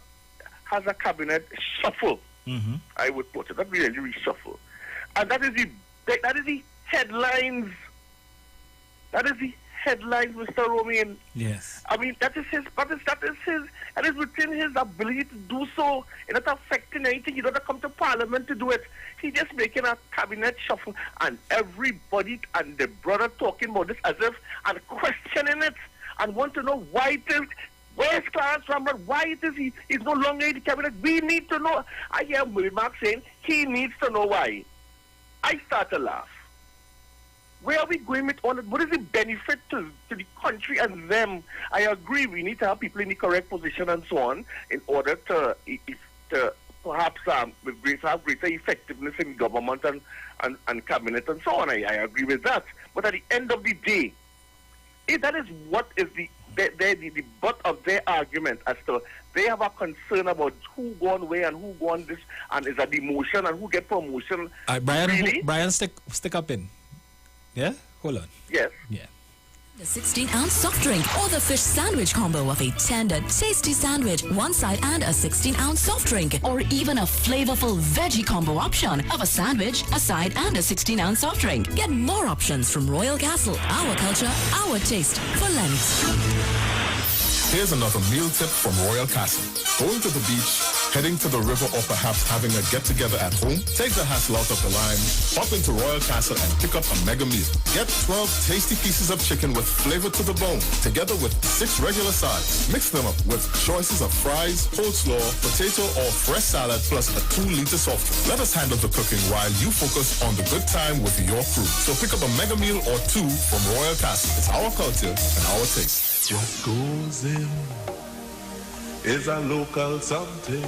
has a cabinet shuffle. Mm-hmm. I would put it, not really reshuffle, and that is the headlines. That is the headlines, Mr. Romain. Yes. I mean, that is within his ability to do so. It's not affecting anything. He doesn't come to Parliament to do it. He's just making a cabinet shuffle, and everybody and the brother talking about this as if and questioning it and want to know why it is. Where's Clarence Rambert? Why it is he's no longer in the cabinet? We need to know. I hear Mark saying he needs to know why. I start to laugh. Where are we going with all that? What is the benefit to the country and them? I agree, we need to have people in the correct position and so on in order to perhaps have greater effectiveness in government and cabinet and so on. I agree with that. But at the end of the day, that is what is the butt of their argument as to they have a concern about who go on where and who go on this and is a demotion and who get promotion. Brian, really? Brian, stick up in. Yeah? Hold on. Yes. Yeah. The 16-ounce soft drink or the fish sandwich combo of a tender, tasty sandwich, one side and a 16-ounce soft drink, or even a flavorful veggie combo option of a sandwich, a side and a 16-ounce soft drink. Get more options from Royal Castle. Our culture, our taste for Lent. Here's another meal tip from Royal Castle. Going to the beach, heading to the river, or perhaps having a get-together at home? Take the hassle out of the line, hop into Royal Castle and pick up a mega meal. Get 12 tasty pieces of chicken with flavor to the bone, together with 6 regular sides. Mix them up with choices of fries, coleslaw, potato, or fresh salad, plus a 2-liter soft drink. Let us handle the cooking while you focus on the good time with your crew. So pick up a mega meal or 2 from Royal Castle. It's our culture and our taste. What goes in is a local something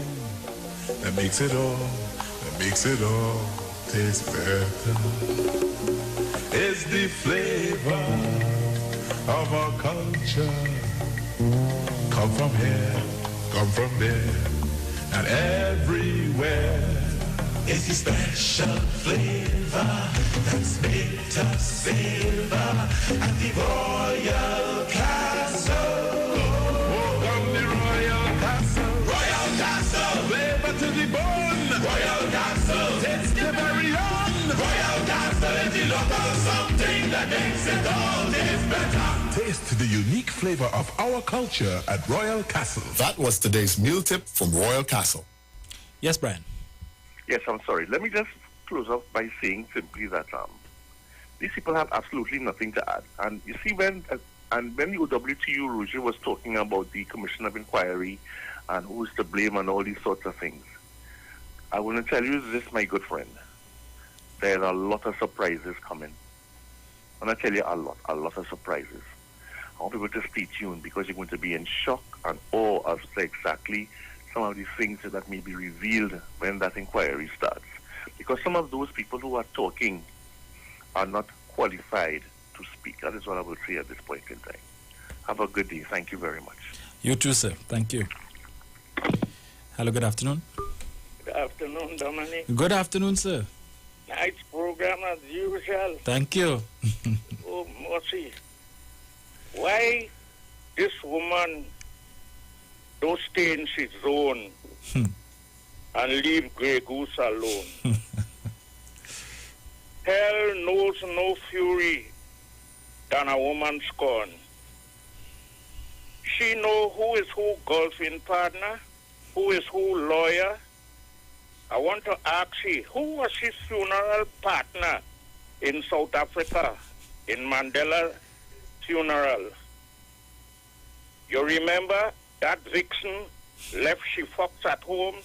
that makes it all taste better. It's the flavor of our culture. Come from here, come from there, and everywhere. It's the special flavor that's made us savor at the Royal Castle. Welcome the Royal Castle. Royal Castle. Flavor to the bone. Royal Castle. Taste the very own. Royal Castle is the local something that makes it all taste better. Taste the unique flavor of our culture at Royal Castle. That was today's meal tip from Royal Castle. Yes, Brian. Yes, I'm sorry. Let me just close off by saying simply that these people have absolutely nothing to add. And you see, when the OWTU Roger was talking about the Commission of Inquiry and who's to blame and all these sorts of things, I want to tell you this, my good friend. There are a lot of surprises coming. And I tell you a lot of surprises. I want people to stay tuned because you're going to be in shock and awe of exactly some of these things that may be revealed when that inquiry starts. Because some of those people who are talking are not qualified to speak. That is what I will say at this point in time. Have a good day. Thank you very much. You too, sir. Thank you. Hello, good afternoon. Good afternoon, Dominic. Good afternoon, sir. Nice program as usual. Thank you. Oh, mercy. why this woman don't stay in his zone and leave Grey Goose alone. Hell knows no fury than a woman's scorn. She know who is who golfing partner, who is who lawyer. I want to ask you, who was his funeral partner in South Africa, in Mandela's funeral? You remember that Vixen left she Fox at home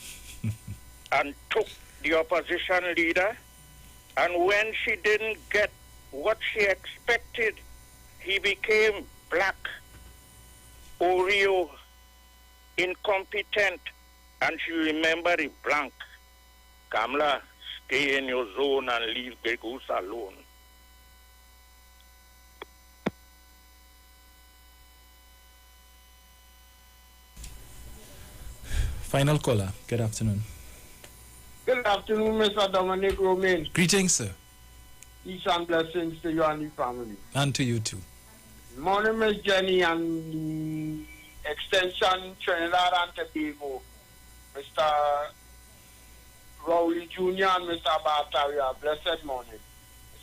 and took the opposition leader? And when she didn't get what she expected, he became black, Oreo, incompetent, and she remembered it blank. Kamla, stay in your zone and leave Grey Goose alone. Final caller. Good afternoon. Good afternoon, Mr. Dominic Romain. Greetings, sir. Peace and blessings to you and the family. And to you too. Morning, Miss Jenny and the extension Trinidad and Tobago, Mr. Rowley Jr. and Mr. Bataria. Blessed morning.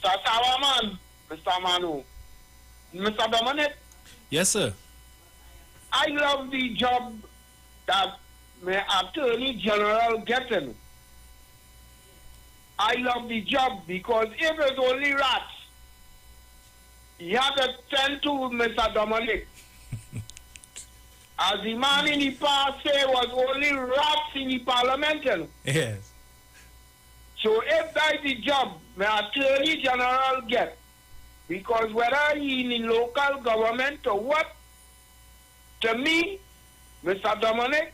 Mr. Sawaman, Mr. Manu, Mr. Dominic. Yes, sir. I love the job that my Attorney General getting. I love the job because if it's only rats, he had to tend to Mr. Dominic. As the man in the past say, was only rats in the parliament. Yes. So if that's the job my Attorney General get, because whether he in local government or what, to me, Mr. Dominic,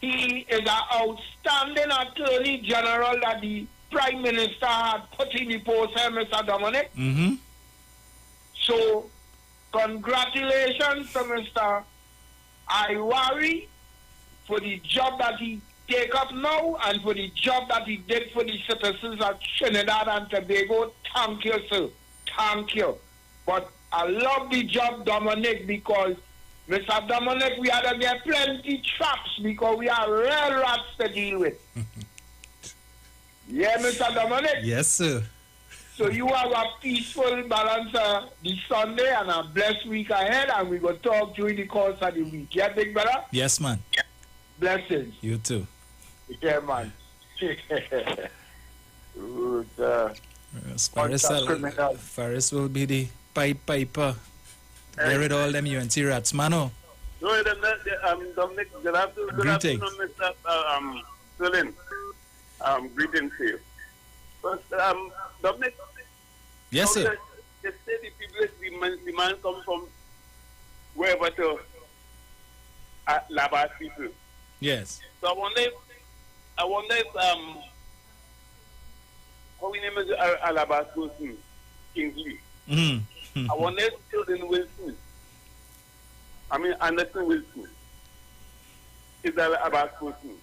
he is an outstanding Attorney General that the Prime Minister had put in the post here, Mr. Dominic. Mm-hmm. So, congratulations to Mr. Iwer for the job that he take up now and for the job that he did for the citizens of Trinidad and Tobago. Thank you, sir. Thank you. But I love the job, Dominic, because Mr. Dominic, we had to get plenty traps because we are real rats to deal with. Yeah, Mr. Dominic? Yes, sir. So you have a peaceful balance this Sunday and a blessed week ahead, and we will talk during the course of the week. Yeah, big brother? Yes, man. Blessings. You too. Yeah, man. Good. Faris will be the Pied Piper. There with all them UNC rats, mano. No, Dominic, good afternoon. Good afternoon, Mr. Sulin. Greetings to you. But, Dominic. Yes, sir. They say the people, demand comes from wherever to Labas people. Yes. So I wonder if how we name is Alabas person, Kingsley. Mm-hmm. I wonder if children Wilson. I mean, Anderson Wilson is Alabas person.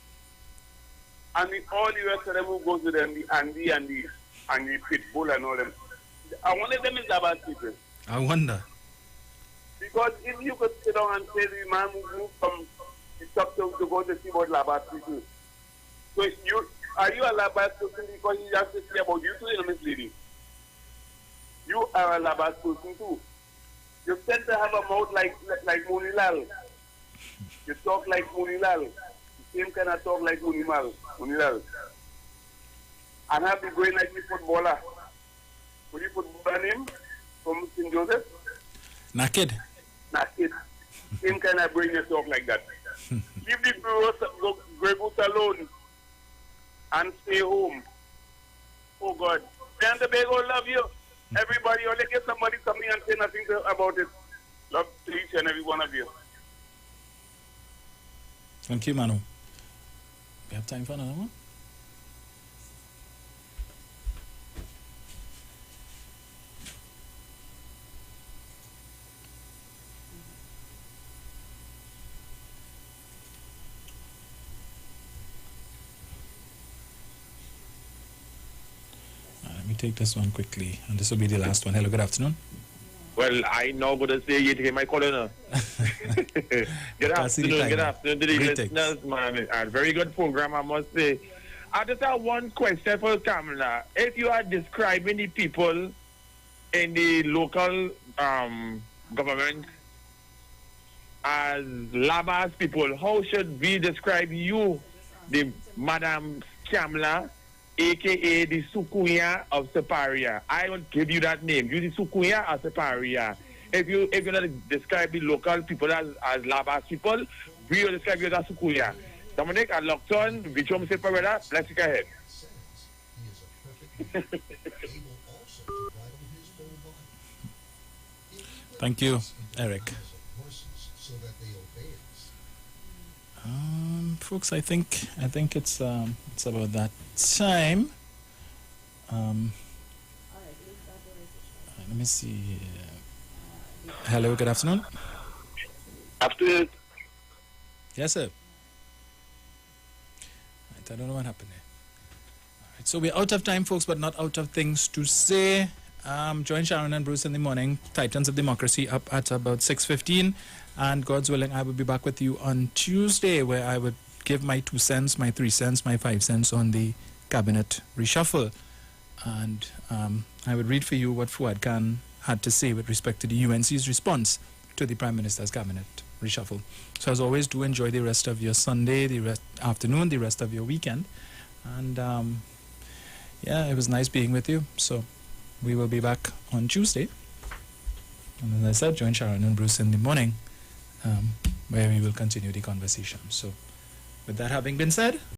And all the rest of them who goes with them, the Andy and the Pitbull and all them. I wonder if them is Alabas people. I wonder. Because if you could sit down and say the man who moved from the top to go to see about Labas people. So are you a Labas person because you have to say about you too, Miss Lady? You are a Labas person too. You tend to have a mouth like Munilal. You talk like Munilal. The same kind of talk like Munilal. And have the brain like the footballer. Would you footballer name from St. Joseph? Naked. Same kind of brain you talk like that. Leave the Grey Goose alone and stay home. Oh God. Then the Tobago love you. Everybody, only get somebody coming and say nothing about it. Love to each and every one of you. Thank you, Manu. We have time for another one? Let me take this one quickly, and this will be the last one. Hello, good afternoon. Well, I now going to say you take my call now. Good afternoon to the listeners, man. A very good program, I must say. I just have one question for Kamala. If you are describing the people in the local government as Labas people, how should we describe you, the Madam Kamala, a.k.a. the Sukuya of Separia? I will give you that name. You the Sukuya of Separia. If you're going to describe the local people as Labas people, we will describe you as Sukuya. Dominic and Lockton, Vichom Separada, let's go ahead. Thank you, Eric. Folks, I think it's about that time. Let me see. Hello, good afternoon. Afternoon. Yes, sir. I don't know what happened there. All right, so we're out of time, folks, but not out of things to say. Join Sharon and Bruce in the morning. Titans of Democracy up at about 6:15. And God's willing, I will be back with you on Tuesday, where I would give my 2 cents, my 3 cents, my 5 cents on the cabinet reshuffle. And I would read for you what Fuad Khan had to say with respect to the UNC's response to the Prime Minister's cabinet reshuffle. So as always, do enjoy the rest of your Sunday, the afternoon, the rest of your weekend. And yeah, it was nice being with you. So we will be back on Tuesday. And as I said, join Sharon and Bruce in the morning, where we will continue the conversation. So with that having been said,